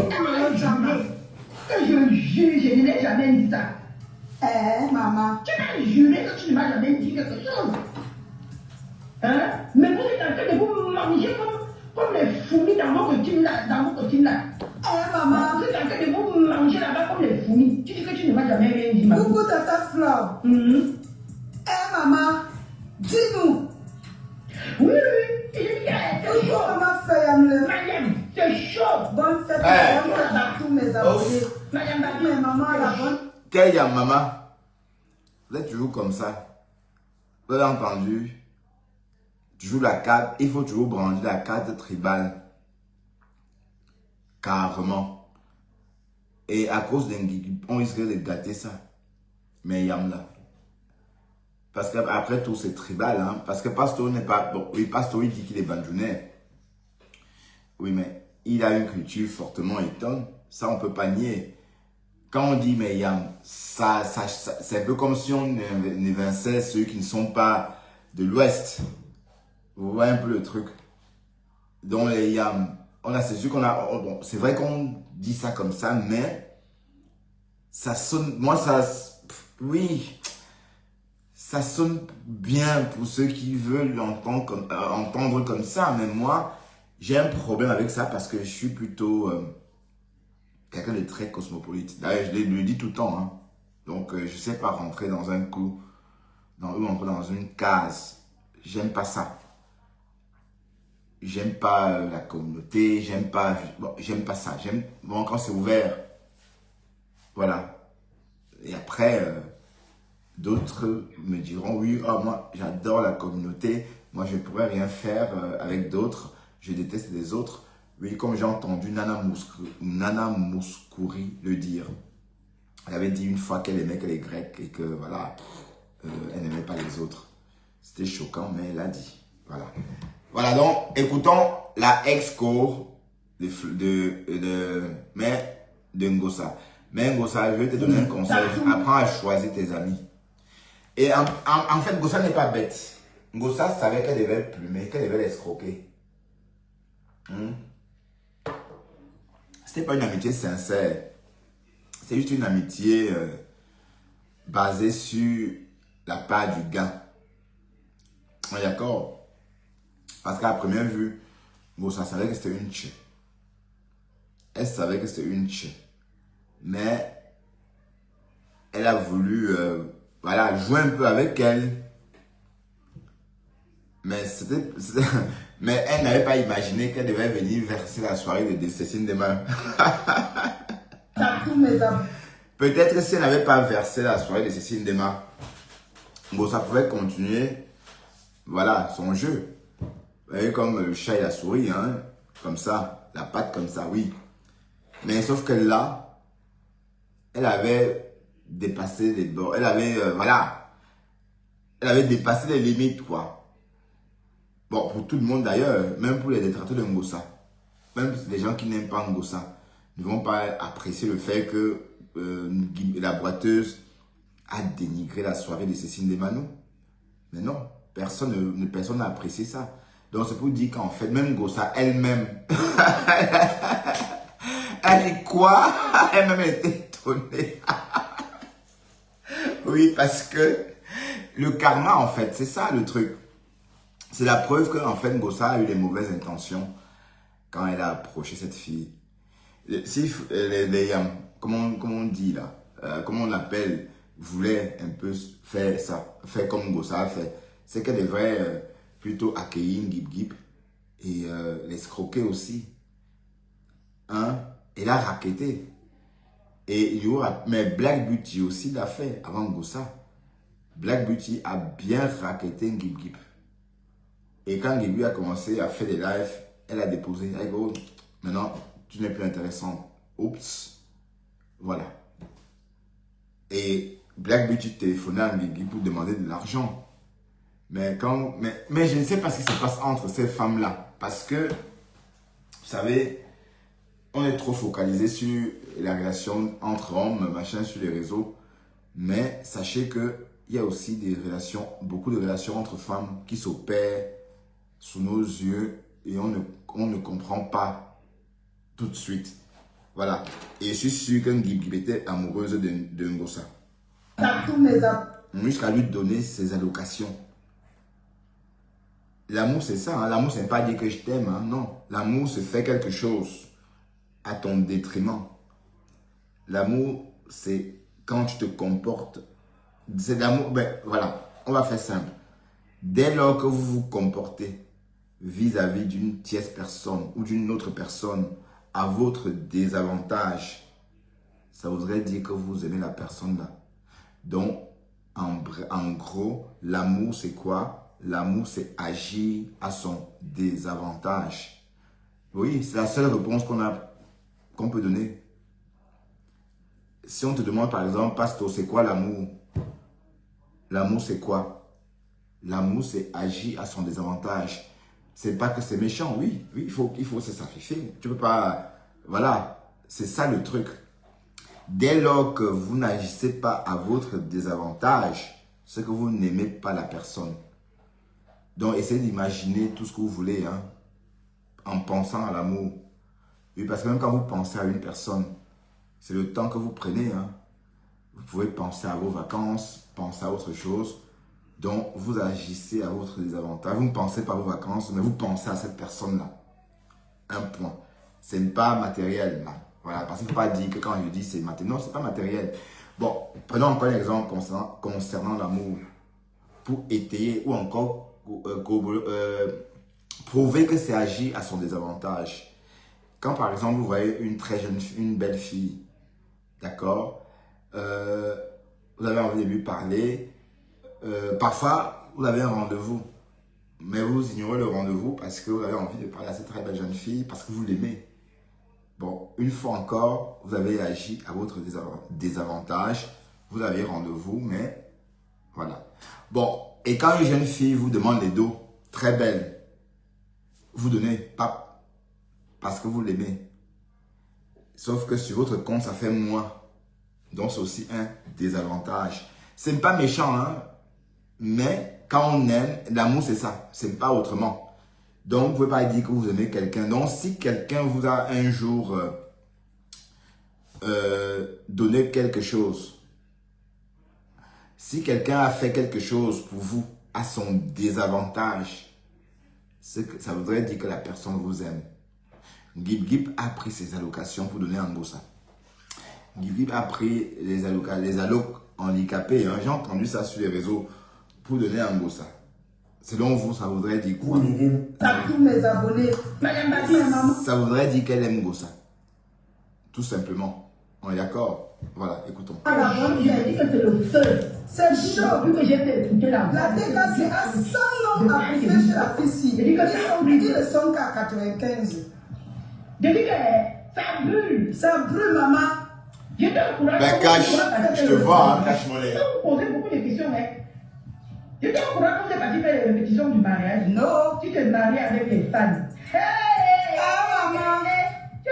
Que je jure, je ne l'ai jamais dit ça. Eh, maman. Tu m'as juré que tu ne m'as jamais dit quelque chose. Hein? Mais vous êtes en train de vous manger comme les fourmis dans votre team là. Eh, maman. Vous êtes en train de vous manger là-bas comme les fourmis. Tu dis que tu ne m'as jamais rien dit, maman. Coucou, tata Flore. Eh, maman. Dis-nous. Oui. Il dit c'est chaud. Maman Fayamle. Mariam, c'est chaud. Bonne fête à tous mes abonnés. Mariam, Mais maman, la bonne. Quelle maman? Vous êtes toujours comme ça. Vous avez entendu? Toujours la carte. Il faut toujours brandir la carte tribale. Carrément. Et à cause d'un guigui, on risque de gâter ça. Mais Yamla. Parce qu'après tout, c'est tribal. Hein? Parce que Pastor n'est pas... Bon, oui, Pastor, il dit qu'il est bandjounais. Oui, mais il a une culture fortement étonne. Ça, on ne peut pas nier. Quand on dit mais Yam, c'est un peu comme si on évinçait ceux qui ne sont pas de l'Ouest. Vous voyez un peu le truc. Donc les Yam, c'est sûr qu'on a... Bon, c'est vrai qu'on dit ça comme ça, mais ça sonne... Moi, oui, ça sonne bien pour ceux qui veulent entendre comme ça. Mais moi, j'ai un problème avec ça parce que je suis plutôt... quelqu'un de très cosmopolite. D'ailleurs, je le dis tout le temps. Hein. Donc, je ne sais pas rentrer dans un coup, rentrer dans une case. J'aime pas ça. J'aime pas la communauté. J'aime pas ça. J'aime quand c'est ouvert. Voilà. Et après, d'autres me diront, oui, moi, j'adore la communauté. Moi, je ne pourrais rien faire avec d'autres. Je déteste les autres. Oui, comme j'ai entendu Nana Mouskouri le dire. Elle avait dit une fois qu'elle aimait que les Grecs et que voilà, elle n'aimait pas les autres. C'était choquant, mais elle a dit. Voilà. Voilà, donc, écoutons la ex-co de Ngossa. Mais Ngossa, je vais te donner un conseil. Apprends à choisir tes amis. Et en fait, Ngossa n'est pas bête. Ngossa savait qu'elle devait plumer, qu'elle devait l'escroquer. C'était pas une amitié sincère. C'est juste une amitié basée sur la part du gars. On est d'accord? Parce qu'à première vue, Ngossa savait que c'était une tche. Elle savait que c'était une tche. Mais elle a voulu voilà, jouer un peu avec elle. Mais elle n'avait pas imaginé qu'elle devait venir verser la soirée de Cécile demain. Peut-être que si elle n'avait pas versé la soirée de Cécile demain, ça pouvait continuer, voilà, son jeu. Vous voyez, comme le chat et la souris, hein, comme ça, la patte comme ça, oui. Mais sauf que là, elle avait dépassé les bords. Elle avait, voilà, elle avait dépassé les limites, quoi. Bon, pour tout le monde d'ailleurs, même pour les détracteurs de Ngossa, même les gens qui n'aiment pas Ngossa, ne vont pas apprécier le fait que la boiteuse a dénigré la soirée de Cécile Desmano. Mais non, personne n'a apprécié ça. Donc c'est pour dire qu'en fait, même Ngossa elle-même, elle est quoi? Elle-même était étonnée. Oui, parce que le karma, en fait, c'est ça le truc. C'est la preuve que en fait, Ngossa a eu les mauvaises intentions quand elle a approché cette fille. Si comment on dit là, comment on l'appelle, voulait un peu faire ça, faire comme Ngossa a fait, c'est qu'elle devrait plutôt accueillir Ngip Ngip et l'escroquer aussi. Hein? Elle a raquetté. Et il y aura, mais Black Beauty aussi l'a fait avant Ngossa. Black Beauty a bien raquetté Ngip Ngip. Et quand Ngip Ngip a commencé à faire des lives, elle a déposé. Elle dit, oh, maintenant, tu n'es plus intéressante. Oups. Voilà. Et Black Beauty téléphonait à Ngip Ngip pour demander de l'argent. Mais je ne sais pas ce qui se passe entre ces femmes-là. Parce que, vous savez, on est trop focalisé sur la relation entre hommes, machin, sur les réseaux. Mais sachez qu'il y a aussi des relations, beaucoup de relations entre femmes qui s'opèrent sous nos yeux et on ne comprend pas tout de suite. Voilà. Et je suis sûr que Ngip Ngip était amoureuse de Ngossa. Jusqu'à lui donner ses allocations. L'amour, c'est ça. Hein? L'amour, c'est pas dire que je t'aime. Hein? Non. L'amour, c'est faire quelque chose à ton détriment. L'amour, c'est quand tu te comportes. C'est l'amour. Ben, voilà. On va faire simple. Dès lors que vous vous comportez vis-à-vis d'une tierce personne ou d'une autre personne à votre désavantage, ça voudrait dire que vous aimez la personne là. Donc, en gros, l'amour, c'est quoi? L'amour, c'est agir à son désavantage. Oui, c'est la seule réponse qu'on peut donner. Si on te demande par exemple, Pastor, c'est quoi l'amour? L'amour, c'est quoi? L'amour, c'est agir à son désavantage. C'est pas que c'est méchant, oui, il faut se sacrifier. Tu peux pas, voilà, c'est ça le truc. Dès lors que vous n'agissez pas à votre désavantage, c'est que vous n'aimez pas la personne. Donc, essayez d'imaginer tout ce que vous voulez, hein, en pensant à l'amour. Oui, parce que même quand vous pensez à une personne, c'est le temps que vous prenez. Hein. Vous pouvez penser à vos vacances, penser à autre chose. Donc, vous agissez à votre désavantage. Vous ne pensez pas à vos vacances, mais vous pensez à cette personne-là. Un point. Ce n'est pas matériel, là. Voilà, parce qu'il ne faut pas dire que quand je dis c'est matériel. Non, ce n'est pas matériel. Bon, prenons encore un exemple concernant l'amour. Pour étayer ou encore prouver que c'est agir à son désavantage. Quand par exemple vous voyez une belle fille, d'accord, vous avez envie de lui parler, parfois vous avez un rendez-vous, mais vous ignorez le rendez-vous parce que vous avez envie de parler à cette très belle jeune fille, parce que vous l'aimez. Bon, une fois encore, vous avez agi à votre désavantage, vous avez rendez-vous, mais voilà. Bon, et quand une jeune fille vous demande les dos, très belle, vous donnez, pas parce que vous l'aimez. Sauf que sur votre compte, ça fait moins. Donc, c'est aussi un désavantage. Ce n'est pas méchant, hein, mais quand on aime, l'amour, c'est ça. Ce n'est pas autrement. Donc, vous ne pouvez pas dire que vous aimez quelqu'un. Donc, si quelqu'un vous a un jour donné quelque chose, si quelqu'un a fait quelque chose pour vous à son désavantage, ça voudrait dire que la personne vous aime. Ngip Ngip a pris ses allocations pour donner à Ngossa. Ngip Ngip a pris les allocs handicapés, hein, j'ai entendu ça sur les réseaux, pour donner à Ngossa. Selon vous, ça voudrait dire quoi? Tous mes abonnés. Ça voudrait dire qu'elle aime Ngossa. Tout simplement. On est d'accord? Voilà, écoutons. C'est chaud. La dégâts, c'est à 100 noms à bouffer chez la fille. Ils ne sont qu'à 95. Ça brûle. Ça brûle, maman. Ben, cache, je te vois, hein, cache-moi les. Vous posez beaucoup de questions, mec. Tu es au courant quand tu es parti faire les répétitions du mariage? Non. Tu te maries avec les fans. Hey! Ah, maman. Tu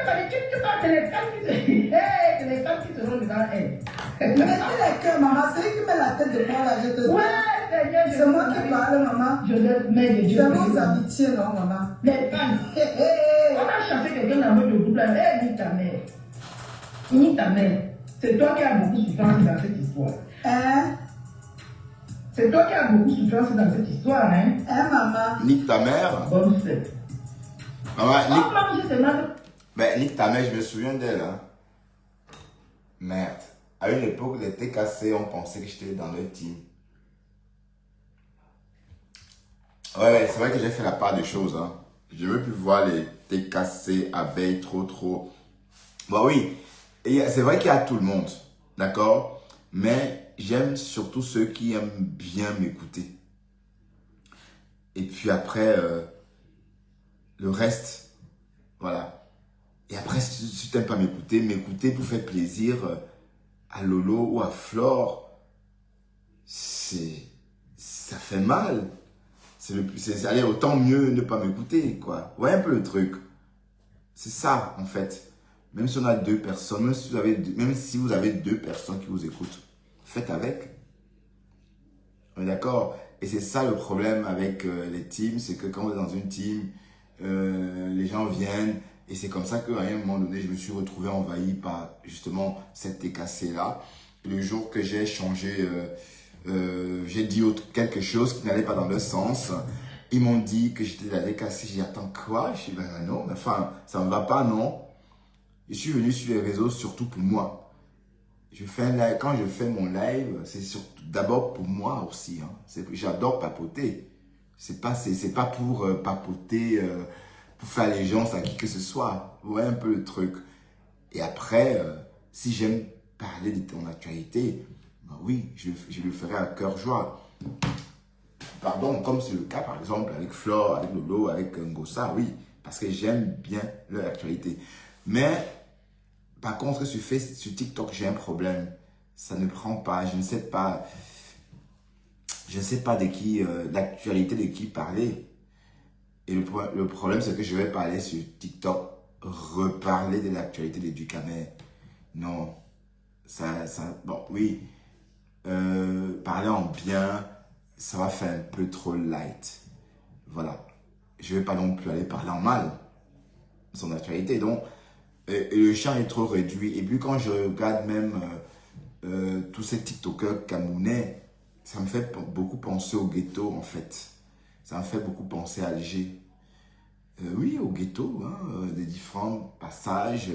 parles de les fans qui se... Hey! Les fans qui seront devant elle. Mettez les cœurs, maman. C'est lui qui met la tête de moi là, je te dis. Ouais, Seigneur, c'est moi qui parle, maman. Je le mets de Dieu. C'est vos amitiés, non, maman. Les fans. On a chassé quelqu'un dans votre groupe là. Hey, nique ta mère. Nique ta mère. C'est toi qui as beaucoup souffrance dans cette histoire. Hein? C'est toi qui as beaucoup souffrance dans cette histoire, hein? Hein, maman? Nique ta mère. Bonne fête. Maman, nique ta mère, je me souviens d'elle. Hein. Merde. À une époque, les TKC, on pensait que j'étais dans leur team. Ouais, c'est vrai que j'ai fait la part des choses. Hein. Je ne veux plus voir les TKC, abeilles, trop. Bah oui, c'est vrai qu'il y a tout le monde. D'accord? Mais j'aime surtout ceux qui aiment bien m'écouter. Et puis après, le reste, voilà. Et après, si tu n'aimes pas m'écouter pour faire plaisir à Lolo ou à Flore, ça fait mal. Allez, autant mieux ne pas m'écouter, quoi. Ouais, un peu le truc. C'est ça, en fait. Même si on a deux personnes, même si vous avez deux personnes qui vous écoutent, faites avec. On est d'accord? Et c'est ça le problème avec les teams, c'est que quand on est dans une team, les gens viennent, et c'est comme ça qu'à un moment donné, je me suis retrouvé envahi par justement cette TKC-là. Le jour que j'ai changé, j'ai dit quelque chose qui n'allait pas dans le sens, ils m'ont dit que j'étais la TKC. J'ai dit, attends, quoi? Je dis, ben non, mais enfin, ça ne me va pas, non? Je suis venu sur les réseaux surtout pour moi. Quand je fais mon live, c'est d'abord pour moi aussi. Hein. J'adore papoter. C'est pas pour papoter, pour faire les gens à qui que ce soit. Vous voyez un peu le truc. Et après, si j'aime parler de ton actualité, ben oui, je le ferai à cœur joie. Pardon, comme c'est le cas par exemple avec Flore, avec Lolo, avec Ngossa, oui. Parce que j'aime bien leur actualité. Mais... Par contre, sur TikTok, j'ai un problème. Ça ne prend pas. Je ne sais pas de qui, l'actualité de qui parler. Et le problème, c'est que je vais parler sur TikTok, reparler de l'actualité de Ducamet. Non. Bon, oui. Parler en bien, ça va faire un peu trop light. Voilà. Je ne vais pas non plus aller parler en mal de son actualité. Donc, et le champ est trop réduit. Et puis quand je regarde même tous ces TikTokers camerounais, ça me fait beaucoup penser au ghetto en fait. Ça me fait beaucoup penser à Alger. Oui, au ghetto, hein, des différents passages.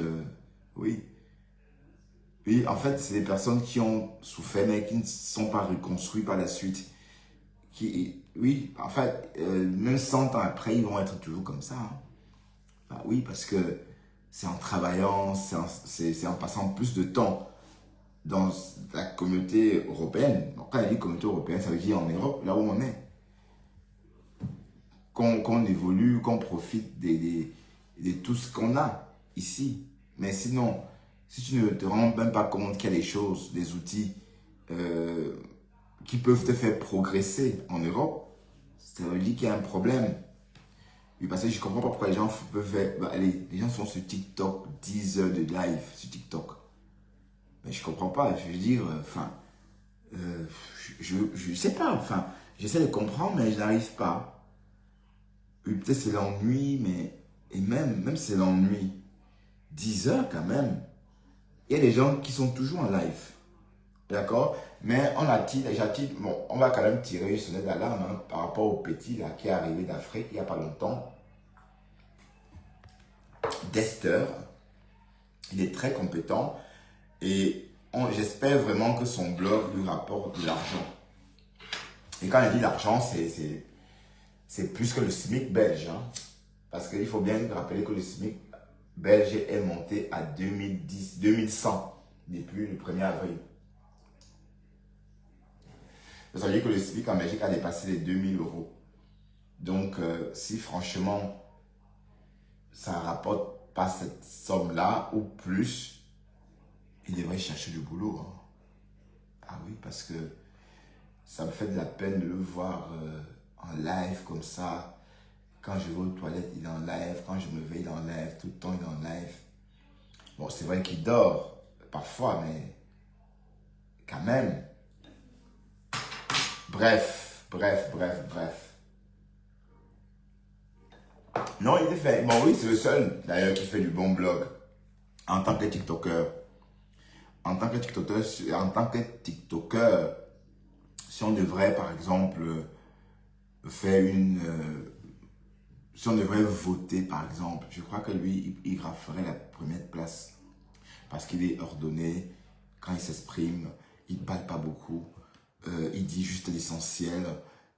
Oui. Oui, en fait, c'est des personnes qui ont souffert mais qui ne sont pas reconstruites par la suite. Oui, en fait, même 100 ans après, ils vont être toujours comme ça. Hein. Bah, oui, parce que c'est en travaillant, c'est en passant plus de temps dans la communauté européenne. Donc, quand il dit communauté européenne, ça veut dire en Europe, là où on est. Qu'on évolue, qu'on profite de tout ce qu'on a ici. Mais sinon, si tu ne te rends même pas compte qu'il y a des choses, des outils qui peuvent te faire progresser en Europe, ça veut dire qu'il y a un problème. Oui, parce que je ne comprends pas pourquoi les gens peuvent faire... Bah, allez, les gens sont sur TikTok, 10 heures de live sur TikTok. Mais je ne comprends pas, je veux dire, enfin... je ne sais pas, enfin... J'essaie de comprendre, mais je n'arrive pas. Oui, peut-être c'est l'ennui, mais... Et même si c'est l'ennui, 10 heures quand même. Il y a des gens qui sont toujours en live. D'accord? Mais on va quand même tirer une sonnette d'alarme hein, par rapport au petit là, qui est arrivé d'Afrique il n'y a pas longtemps. Dexter. Il est très compétent et j'espère vraiment que son blog lui rapporte de l'argent. Et quand je dis l'argent, c'est plus que le SMIC belge. Hein, parce qu'il faut bien rappeler que le SMIC belge est monté à 2100 depuis le 1er avril. Ça veut dire que le SMIC en Belgique a dépassé les 2000 €. Donc, si franchement, ça ne rapporte pas cette somme-là ou plus, il devrait chercher du boulot. Hein. Ah oui, parce que Ça me fait de la peine de le voir en live comme ça. Quand je vais aux toilettes, il est en live. Quand je me réveille, il est en live. Tout le temps, il est en live. Bon, c'est vrai qu'il dort parfois, mais quand même. Bref. Non, il est fait. Bon, oui, c'est le seul, d'ailleurs, qui fait du bon blog. En tant que TikToker. En tant que TikToker, si on devrait, par exemple, faire une... si on devrait voter, par exemple, je crois que lui, il ferait la première place. Parce qu'il est ordonné, quand il s'exprime, il ne parle pas beaucoup, il dit juste l'essentiel,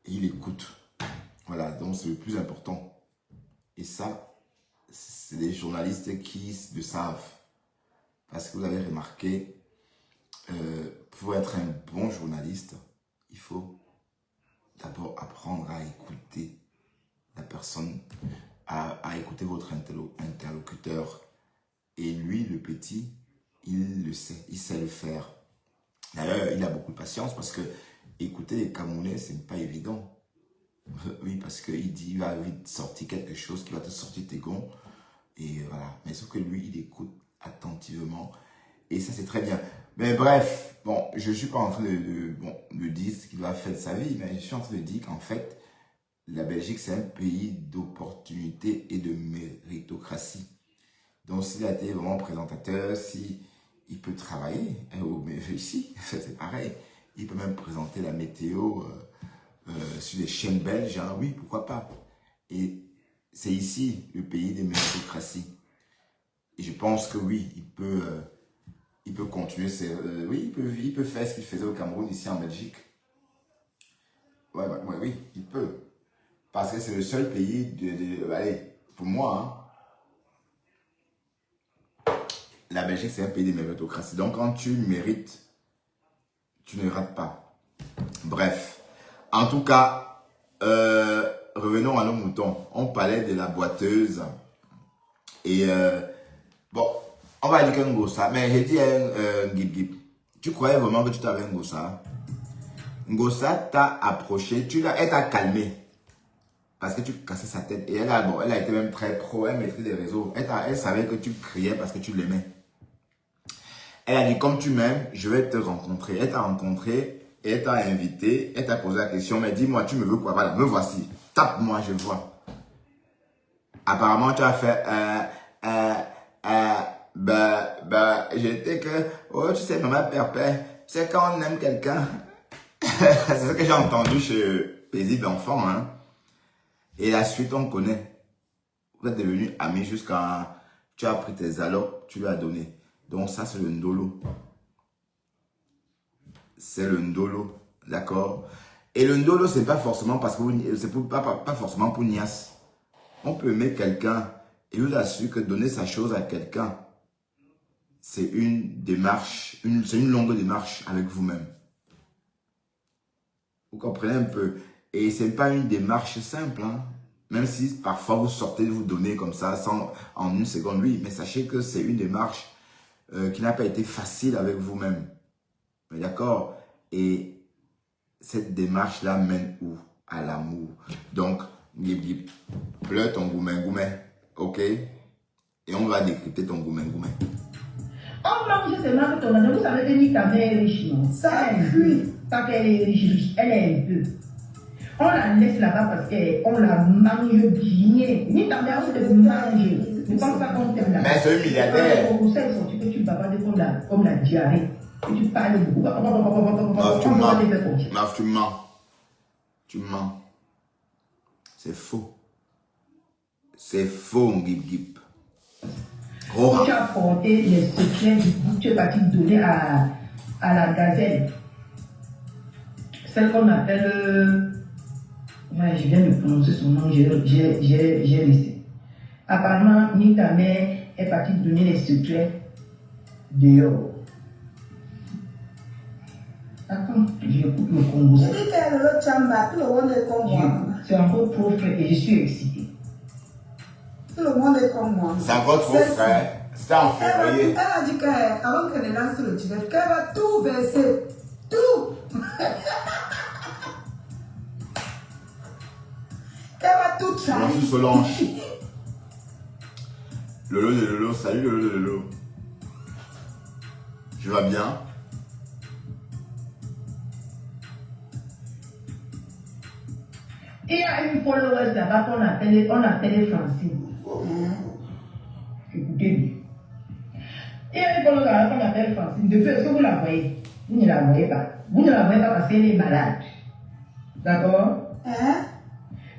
et il écoute. Voilà, donc c'est le plus important. Et ça, c'est des journalistes qui le savent. Parce que vous avez remarqué, pour être un bon journaliste, il faut d'abord apprendre à écouter la personne, à écouter votre interlocuteur. Et lui, le petit, il le sait, il sait le faire. D'ailleurs, il a beaucoup de patience parce que écouter les Camerounais, c'est pas évident. Oui, parce qu'il va vite sortir quelque chose qui va te sortir tes gonds. Et voilà. Mais sauf que lui, il écoute attentivement. Et ça, c'est très bien. Mais bref, bon, je ne suis pas en train de dire ce qu'il va faire de sa vie, mais je suis en train de dire qu'en fait, la Belgique, c'est un pays d'opportunité et de méritocratie. Donc, s'il a été vraiment présentateur, s'il peut travailler, mais ici, c'est pareil. Il peut même présenter la météo sur les chaînes belges, hein, oui, pourquoi pas. Et c'est ici le pays des méritocraties. Et je pense que oui, il peut continuer, oui, il peut faire ce qu'il faisait au Cameroun, ici en Belgique. Oui, il peut. Parce que c'est le seul pays, allez, pour moi, hein, la Belgique, c'est un pays de méritocratie. Donc, quand tu mérites, tu ne rates pas. Bref. En tout cas, revenons à nos moutons. On parlait de la boiteuse. Et, bon, on va dire qu'un Ngossa. Mais j'ai dit un Gib. Tu croyais vraiment que tu t'avais un Ngossa? Ngossa t'a approché, elle t'a calmé. Parce que tu cassais sa tête. Et elle a été même très pro, elle maîtrise les réseaux. Elle savait que tu criais parce que tu l'aimais. Elle a dit, comme tu m'aimes, je vais te rencontrer. Elle t'a rencontré, et elle t'a invité, elle t'a posé la question, mais dis-moi, tu me veux quoi? Voilà, me voici. Tape-moi, je vois. Apparemment, tu as fait, j'étais que, oh, tu sais, maman père, c'est quand on aime quelqu'un. C'est ce que j'ai entendu chez Paisible Enfant, hein. Et la suite, on connaît. Vous êtes devenus amis jusqu'à... Tu as pris tes allocs, tu lui as donné. Donc ça, c'est le ndolo. C'est le ndolo, d'accord? Et le ndolo, c'est pas forcément parce que c'est pas forcément pour Nias. On peut aimer quelqu'un et vous assure que donner sa chose à quelqu'un, c'est une démarche, c'est une longue démarche avec vous-même. Vous comprenez un peu? Et ce n'est pas une démarche simple, hein? Même si parfois vous sortez de vous donner comme ça en une seconde, oui, mais sachez que c'est une démarche qui n'a pas été facile avec vous-même. D'accord? Et cette démarche-là mène où? À l'amour. Donc, pleure ton goumé, ok? Et on va décrypter ton goumé. On mange seulement que ton mari, vous savez que ta mère est riche, non? Ça est cuit. Tant qu'elle est riche, elle est un peu. On la laisse là-bas parce qu'on la mange bien. Ni ta mère, on te mange. Ne pense pas qu'on t'aime là. Mais c'est un milliardaire. Au conseil, sorti que tu bavardes comme la diarrhée. Et tu parles beaucoup. Tu mens. C'est faux. C'est faux, Ngip. Quand tu as apporté les secrets du bout, tu es parti donner à la gazelle. Celle qu'on appelle... je viens de prononcer son nom, j'ai laissé. Apparemment, ni ta mère est partie donner les secrets dehors. Attends, j'écoute le Congo. C'est encore trop frais et je suis excitée. Tout le monde est comme moi. C'est encore trop frais. C'était en février. Elle a dit qu'avant qu'elle lance le direct, qu'elle va tout verser. Tout. Bonjour Solange. Lolo de Lolo, salut Lolo de Lolo. Tu vas bien? Il y a une followeuse là-bas qu'on appelle Francine. Écoutez-moi. Il y a une followeuse là-bas qu'on appelle Francine. Depuis, est-ce que vous la voyez? Vous ne la voyez pas. Vous ne la voyez pas parce qu'elle est malade. D'accord?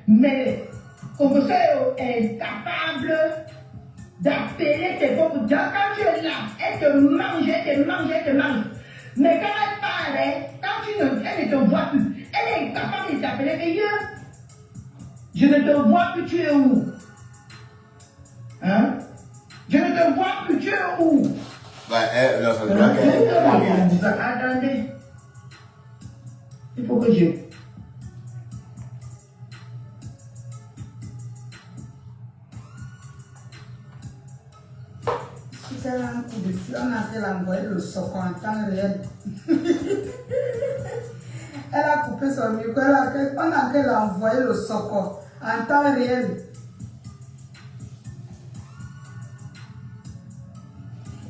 Mais, comme ça, elle est capable d'appeler tes pauvres. Quand tu es là, elle te mange, elle te mange, elle te mange. Mais quand elle parle, quand elle ne te voit plus, elle est capable de t'appeler. Mais je ne te vois plus, tu es où? Hein? Je ne te vois plus, tu es où? Ouais, non, ça se voit qu'elle attendez. Il faut que je... Si c'est un coup de fil, on a fait l'envoyer le soc en temps réel. Elle a coupé son micro, on a fait l'envoyer le soc en temps réel.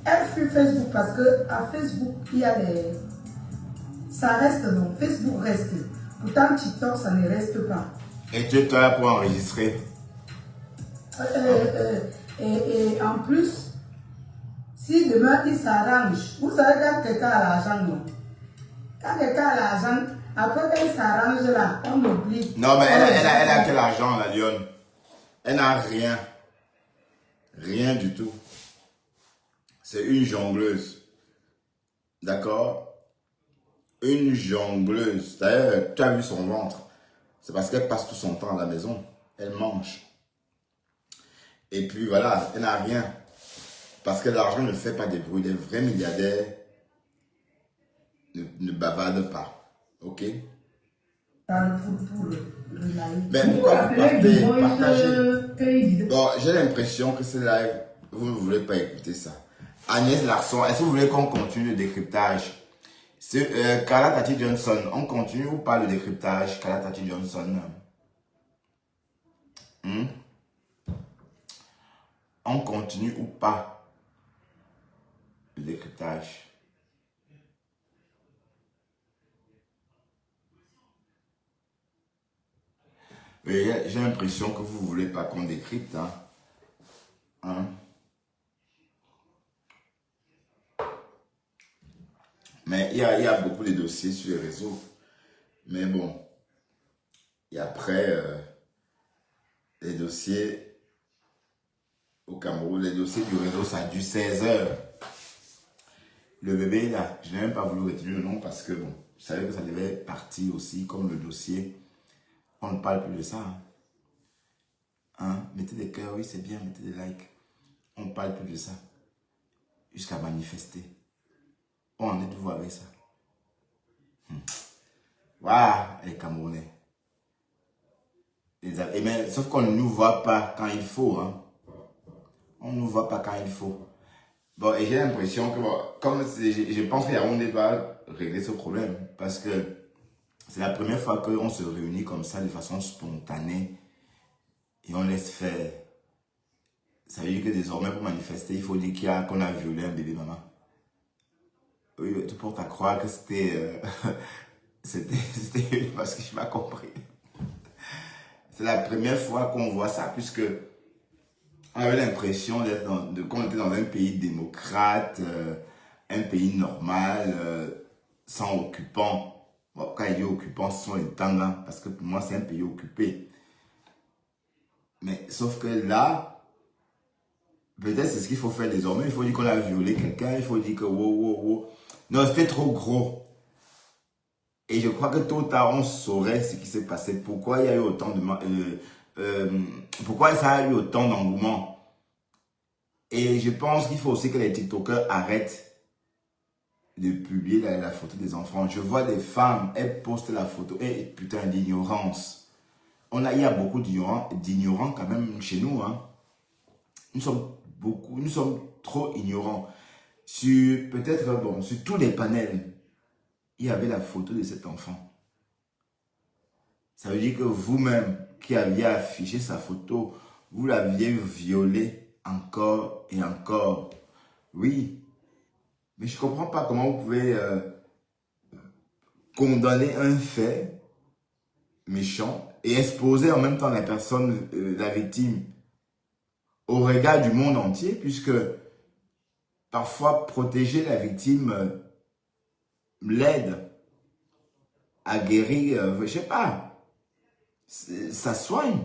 Elle fuit Facebook parce que à Facebook, il y a des... Ça reste, non, Facebook reste. Pourtant, TikTok, ça ne reste pas. Et tu es là pour enregistrer. Et en plus, si demain il s'arrange, vous savez quand quelqu'un a l'argent, non? Quand quelqu'un a l'argent, après qu'il s'arrange là, on oublie. Non, mais elle a quel argent, la lionne? Elle n'a rien. Rien du tout. C'est une jongleuse. D'accord? Une jongleuse. D'ailleurs, tu as vu son ventre. C'est parce qu'elle passe tout son temps à la maison. Elle mange. Et puis voilà, elle n'a rien. Parce que l'argent ne fait pas de bruit. Les vrais milliardaires ne bavardent pas. Ok? Ben, pourquoi vous partagez? Bon, j'ai l'impression que ce live, vous ne voulez pas écouter ça. Agnès Larson, est-ce que vous voulez qu'on continue le décryptage? Carla Tati Johnson, on continue ou pas le décryptage? Carla Tati Johnson. On continue ou pas le décryptage? J'ai l'impression que vous ne voulez pas qu'on décrypte. Hein? Mais il y a beaucoup de dossiers sur les réseaux. Mais bon, et après, les dossiers au Cameroun, les dossiers du réseau, ça a dû 16 heures. Le bébé, là, je n'ai même pas voulu retenir le nom parce que, bon, je savais que ça devait partir aussi, comme le dossier. On ne parle plus de ça. Mettez des cœurs, oui, c'est bien, mettez des likes. On ne parle plus de ça. Jusqu'à manifester. On en est vous avec ça. Waouh, les Camerounais. Mais, sauf qu'on ne nous voit pas quand il faut. On ne nous voit pas quand il faut. Bon, et j'ai l'impression que, bon, comme je pense qu'il y a un débat régler ce problème. Parce que c'est la première fois qu'on se réunit comme ça de façon spontanée. Et on laisse faire. Ça veut dire que désormais, pour manifester, il faut dire qu'on a violé un bébé maman. Oui, tu portes à croire que c'était c'était parce que je n'ai pas compris. C'est la première fois qu'on voit ça, puisque on avait l'impression qu'on était dans un pays démocrate, un pays normal, sans occupants. Bon, quand il dit occupants, ce sont les Tangans, parce que pour moi, c'est un pays occupé. Mais sauf que là, peut-être c'est ce qu'il faut faire désormais. Il faut dire qu'on a violé quelqu'un, il faut dire que wow. Non, c'était trop gros. Et je crois que tôt ou tard, on saurait ce qui s'est passé. Pourquoi il y a eu autant de... pourquoi ça a eu autant d'engouement. Et je pense qu'il faut aussi que les TikTokers arrêtent de publier la photo des enfants. Je vois des femmes, elles postent la photo. Et putain, d'ignorance. Il y a beaucoup d'ignorants quand même chez nous. Nous sommes trop ignorants. Peut-être, bon, sur tous les panels, il y avait la photo de cet enfant. Ça veut dire que vous-même, qui aviez affiché sa photo, vous l'aviez violée encore et encore. Oui, mais je ne comprends pas comment vous pouvez condamner un fait méchant et exposer en même temps la personne, la victime, au regard du monde entier, puisque parfois protéger la victime l'aide à guérir, je ne sais pas, ça soigne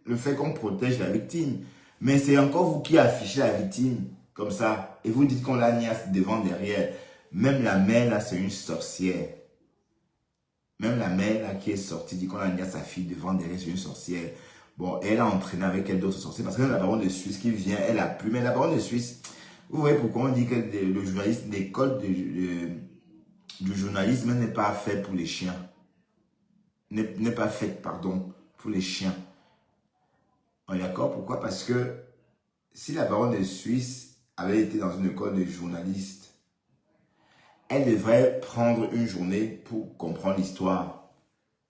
le fait qu'on protège la victime. Mais c'est encore vous qui affichez la victime comme ça et vous dites qu'on la niaise devant, derrière. Même la mère là, c'est une sorcière. Même la mère là qui est sortie dit qu'on la niaise sa fille devant, derrière, c'est une sorcière. Bon, elle a entraîné avec elle d'autres sorciers parce que la baronne de Suisse qui vient, elle a plus. Mais la baronne de Suisse, vous voyez pourquoi on dit que le journaliste, l'école du journalisme n'est pas fait pour les chiens. N'est pas faite, pardon, pour les chiens. On est d'accord? Pourquoi? Parce que si la baronne de Suisse avait été dans une école de journalistes, elle devrait prendre une journée pour comprendre l'histoire,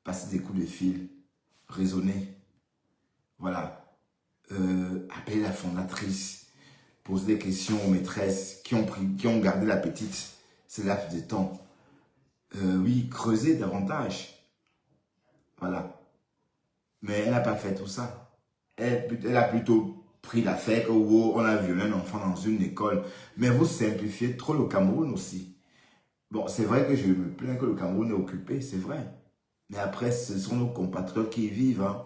passer des coups de fil, raisonner. Voilà. Appeler la fondatrice, poser des questions aux maîtresses qui ont gardé la petite ce laps de temps. Oui, creuser davantage. Voilà. Mais elle n'a pas fait tout ça. Elle a plutôt pris l'affaire où on a violé un enfant dans une école. Mais vous simplifiez trop le Cameroun aussi. Bon, c'est vrai que je me plains que le Cameroun est occupé, c'est vrai. Mais après, ce sont nos compatriotes qui y vivent. Hein.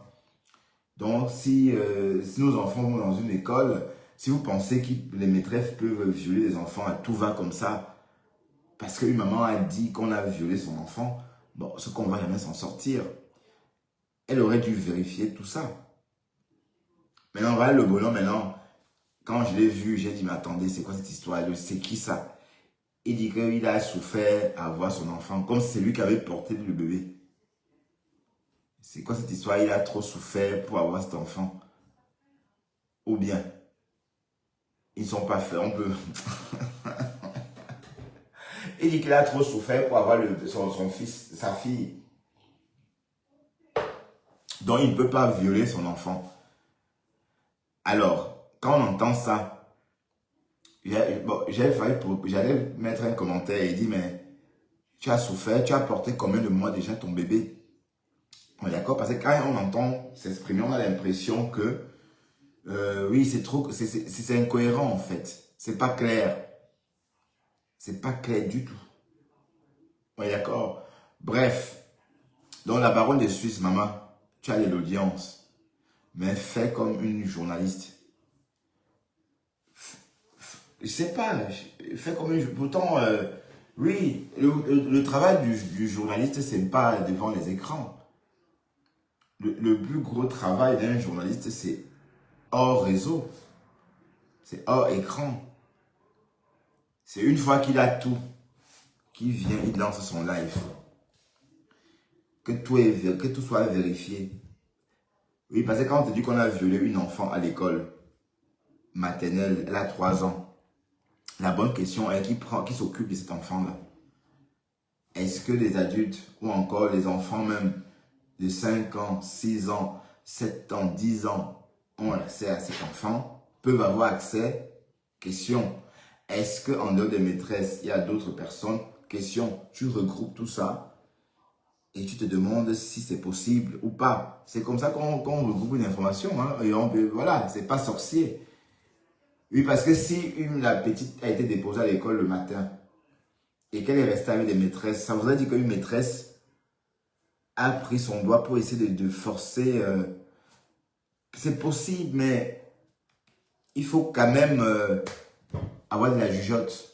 Donc, si nos enfants vont dans une école, si vous pensez que les maîtresses peuvent violer les enfants à tout va comme ça, parce qu'une maman a dit qu'on a violé son enfant, bon, ce qu'on va jamais s'en sortir. Elle aurait dû vérifier tout ça. Maintenant, voilà le bonhomme, maintenant, quand je l'ai vu, j'ai dit, mais attendez, c'est quoi cette histoire? C'est qui ça? Il dit qu'il a souffert à voir son enfant, comme c'est lui qui avait porté le bébé. C'est quoi cette histoire? Il a trop souffert pour avoir cet enfant. Ou bien, ils ne sont pas faits, on peut... Il dit qu'il a trop souffert pour avoir son fils, sa fille. Donc, il ne peut pas violer son enfant. Alors, quand on entend ça, j'allais mettre un commentaire et dire, mais tu as souffert, tu as porté combien de mois déjà ton bébé? On est d'accord? Parce que quand on entend s'exprimer, on a l'impression que, oui, c'est incohérent en fait. C'est pas clair. C'est pas clair du tout. On est d'accord? Bref, donc la baronne de Suisse, maman, tu as de l'audience, mais fais comme une journaliste. Je sais pas, fais comme une... Pourtant, oui, le travail du journaliste, c'est pas devant les écrans. Le plus gros travail d'un journaliste, c'est hors réseau. C'est hors écran. C'est une fois qu'il a tout, qu'il vient, il lance son live. Que tout soit vérifié. Oui, parce que quand on te dit qu'on a violé une enfant à l'école maternelle, elle a 3 ans. La bonne question est qui s'occupe de cet enfant-là? Est-ce que les adultes ou encore les enfants même de 5 ans, 6 ans, 7 ans, 10 ans ont accès à cet enfant, peuvent avoir accès? Question. Est-ce qu'en dehors des maîtresses, il y a d'autres personnes? Question. Tu regroupes tout ça et tu te demandes si c'est possible ou pas. C'est comme ça qu'on regroupe une information. Hein, et voilà, c'est pas sorcier. Oui, parce que si la petite a été déposée à l'école le matin et qu'elle est restée avec des maîtresses, ça voudrait dire qu'une maîtresse a pris son doigt pour essayer de forcer. C'est possible, mais il faut quand même avoir de la jugeote.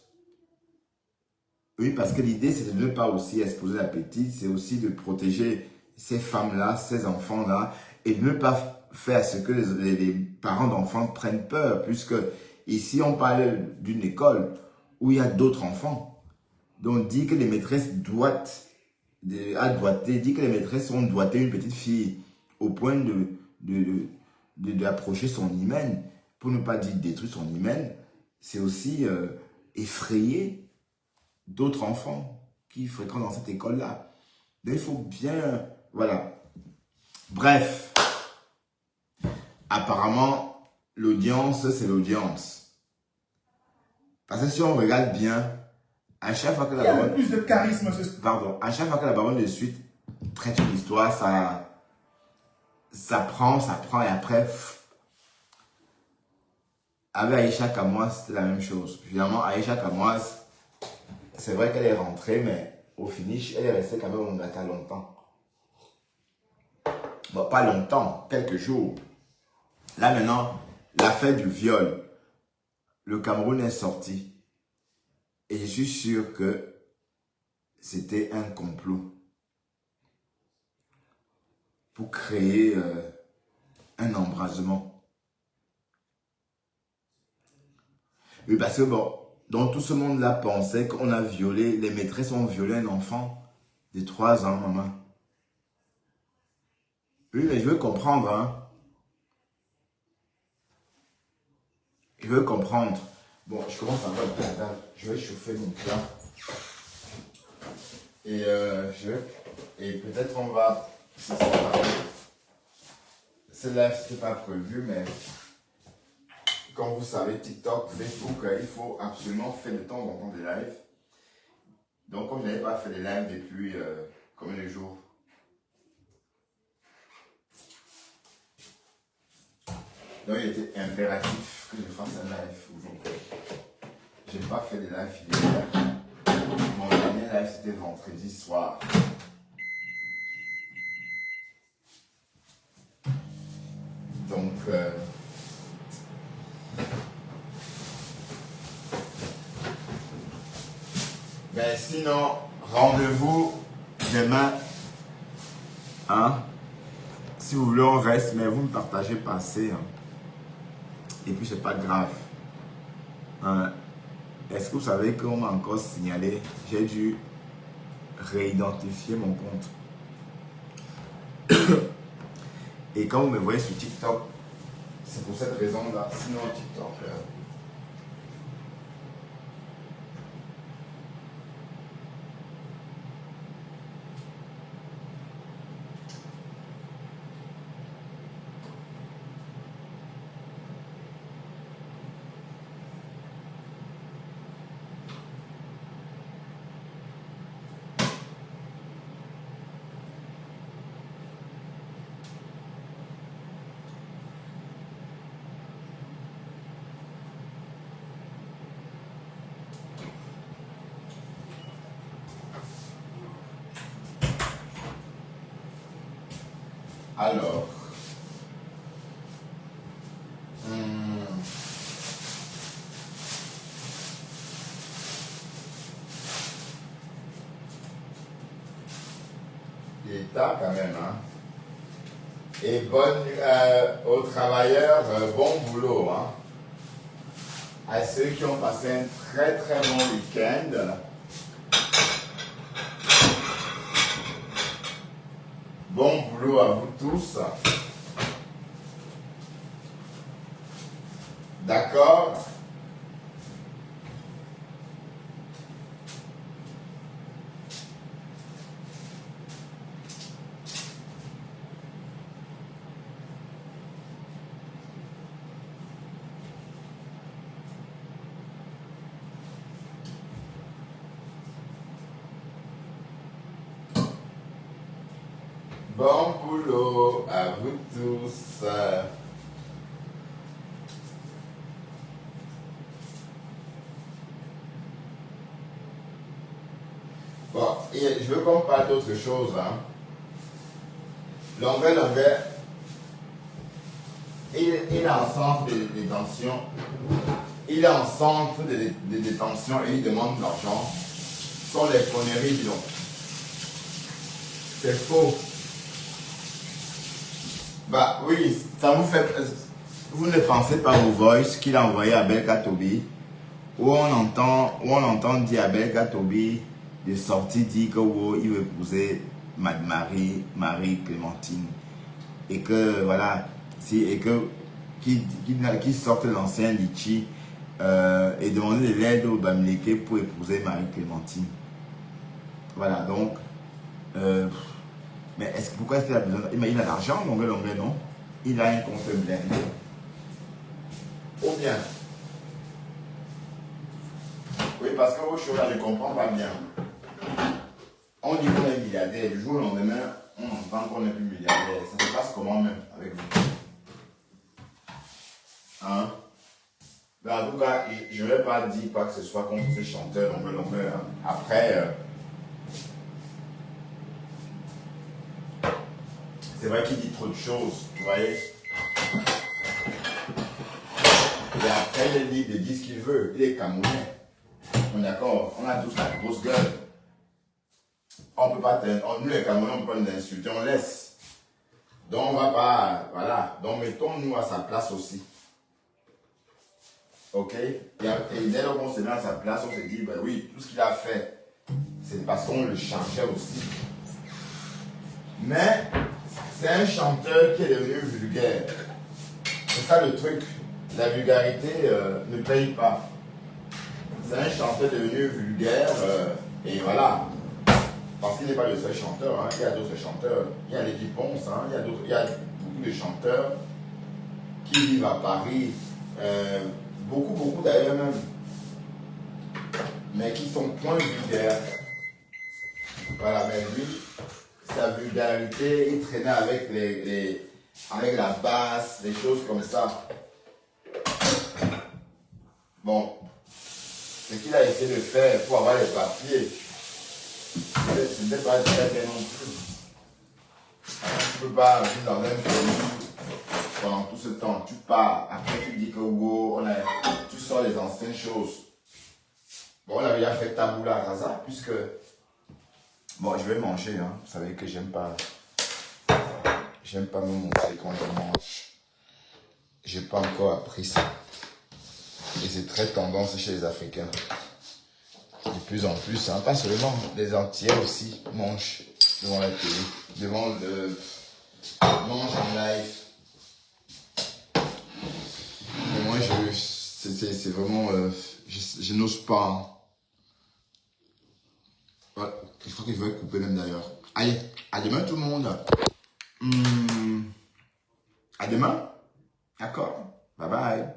Oui, parce que l'idée, c'est de ne pas aussi exposer la petite, c'est aussi de protéger ces femmes-là, ces enfants-là, et de ne pas faire ce que les parents d'enfants prennent peur, puisque ici, on parle d'une école où il y a d'autres enfants. Donc, dit que les maîtresses dit que les maîtresses ont doigté une petite fille au point d'approcher son hymen, pour ne pas dire détruire son hymen, c'est aussi effrayer d'autres enfants qui fréquentent dans cette école-là. Donc, il faut bien, voilà, Bref, apparemment, l'audience, c'est l'audience. Parce que si on regarde bien, à chaque fois que la baronne... plus de charisme, Pardon, à chaque fois que la baronne de suite traite une histoire, ça prend, et après... Avec Aïcha Kamoise, c'était la même chose. Finalement, Aïcha Kamoise, c'est vrai qu'elle est rentrée, mais au finish, elle est restée quand même au Ngata longtemps. Bon, pas longtemps, quelques jours. Là maintenant, l'affaire du viol, le Cameroun est sorti. Et je suis sûr que c'était un complot pour créer un embrasement. Oui, parce que bon, donc tout ce monde-là pensait qu'on a violé, les maîtresses ont violé un enfant de 3 ans, maman. Oui, mais je veux comprendre, hein. Je veux comprendre. Bon, je commence à voir la table. Je vais chauffer mon plat. Et peut-être on va... Celle-là, c'était pas prévu, mais... Comme vous savez, TikTok, Facebook, il faut absolument faire de temps en temps des lives. Donc, comme je n'avais pas fait des lives depuis combien de jours? Donc, il était impératif que je fasse un live aujourd'hui. Je n'ai pas fait de live hier. Mon dernier live, c'était vendredi soir. Donc, ben sinon, rendez-vous demain. Hein? Si vous voulez, on reste, mais vous me partagez passer. Hein. Et puis, c'est pas grave. Hein? Est-ce que vous savez qu'on m'a encore signalé? J'ai dû réidentifier mon compte. Et quand vous me voyez sur TikTok, c'est pour cette raison-là. Sinon, TikTok... Alors, l'État quand même, hein. Et bonne aux travailleurs, bon boulot, hein. À ceux qui ont passé un très très bon week-end. Bon boulot à vous tous. D'accord? Bon boulot à vous tous. Bon, et je veux qu'on parle d'autre chose. Hein. Longueur, il est en centre de détention. Il est en centre de détention et il demande de l'argent. Ce sont les conneries, disons. C'est faux. Bah oui, ça vous fait... Vous ne pensez pas au voice qu'il a envoyé à Belka Tobi, où on entend dire à Belka Tobi de sortir dire que il veut épouser Marie Clémentine. Et que voilà, et que qui sorte l'ancien Litchi et demander de l'aide au Bamileke pour épouser Marie Clémentine. Voilà, donc Mais pourquoi est-ce qu'il a besoin? Il a l'argent, longueur, non? Il a un compte blindé. Ou bien? Oui, parce que vos choses là, je ne comprends pas bien. On dit qu'on est milliardaire, du jour au lendemain, on entend qu'on n'est plus milliardaire. Ça se passe comment même avec vous? Hein? Mais en tout cas, je ne vais pas dire quoi que ce soit contre ces chanteurs longueur. Hein. Après, c'est vrai qu'il dit trop de choses, vous voyez. Et après, il dit ce qu'il veut. Il est Camerounais. On est d'accord, on a tous la grosse gueule. On peut pas, nous les Camerounais, on peut pas nous insulter, on laisse. Donc on va pas, voilà. Donc mettons-nous à sa place aussi. Ok? Et dès lors qu'on se met à sa place, on se dit, ben oui, tout ce qu'il a fait, c'est parce qu'on le chantait aussi. Mais c'est un chanteur qui est devenu vulgaire. C'est ça le truc. La vulgarité ne paye pas. C'est un chanteur devenu vulgaire et voilà. Parce qu'il n'est pas le seul chanteur, hein. Il y a d'autres chanteurs. Il y a Lady Ponce, hein. Il y a beaucoup de chanteurs qui vivent à Paris, beaucoup d'ailleurs même, mais qui sont point vulgaires. Voilà, mais lui, sa vulgarité, il traînait avec avec la basse, des choses comme ça. Bon, ce qu'il a essayé de faire pour avoir les papiers, ce n'était pas très bien non plus. Tu ne peux pas vivre dans un pays pendant tout ce temps. Tu pars, après tu dis que tu sors les anciennes choses. Bon, on avait déjà fait taboula rasa, puisque... Bon, je vais manger, hein. Vous savez que j'aime pas me montrer quand je mange. J'ai pas encore appris ça. Et c'est très tendance chez les Africains. De plus en plus, hein, pas seulement, les Antillais aussi mangent devant la télé, mangent en live. Mais moi, c'est vraiment, je n'ose pas. Hein. Ouais, je crois que je vais couper même d'ailleurs. Allez, à demain tout le monde. À demain. D'accord. Bye bye.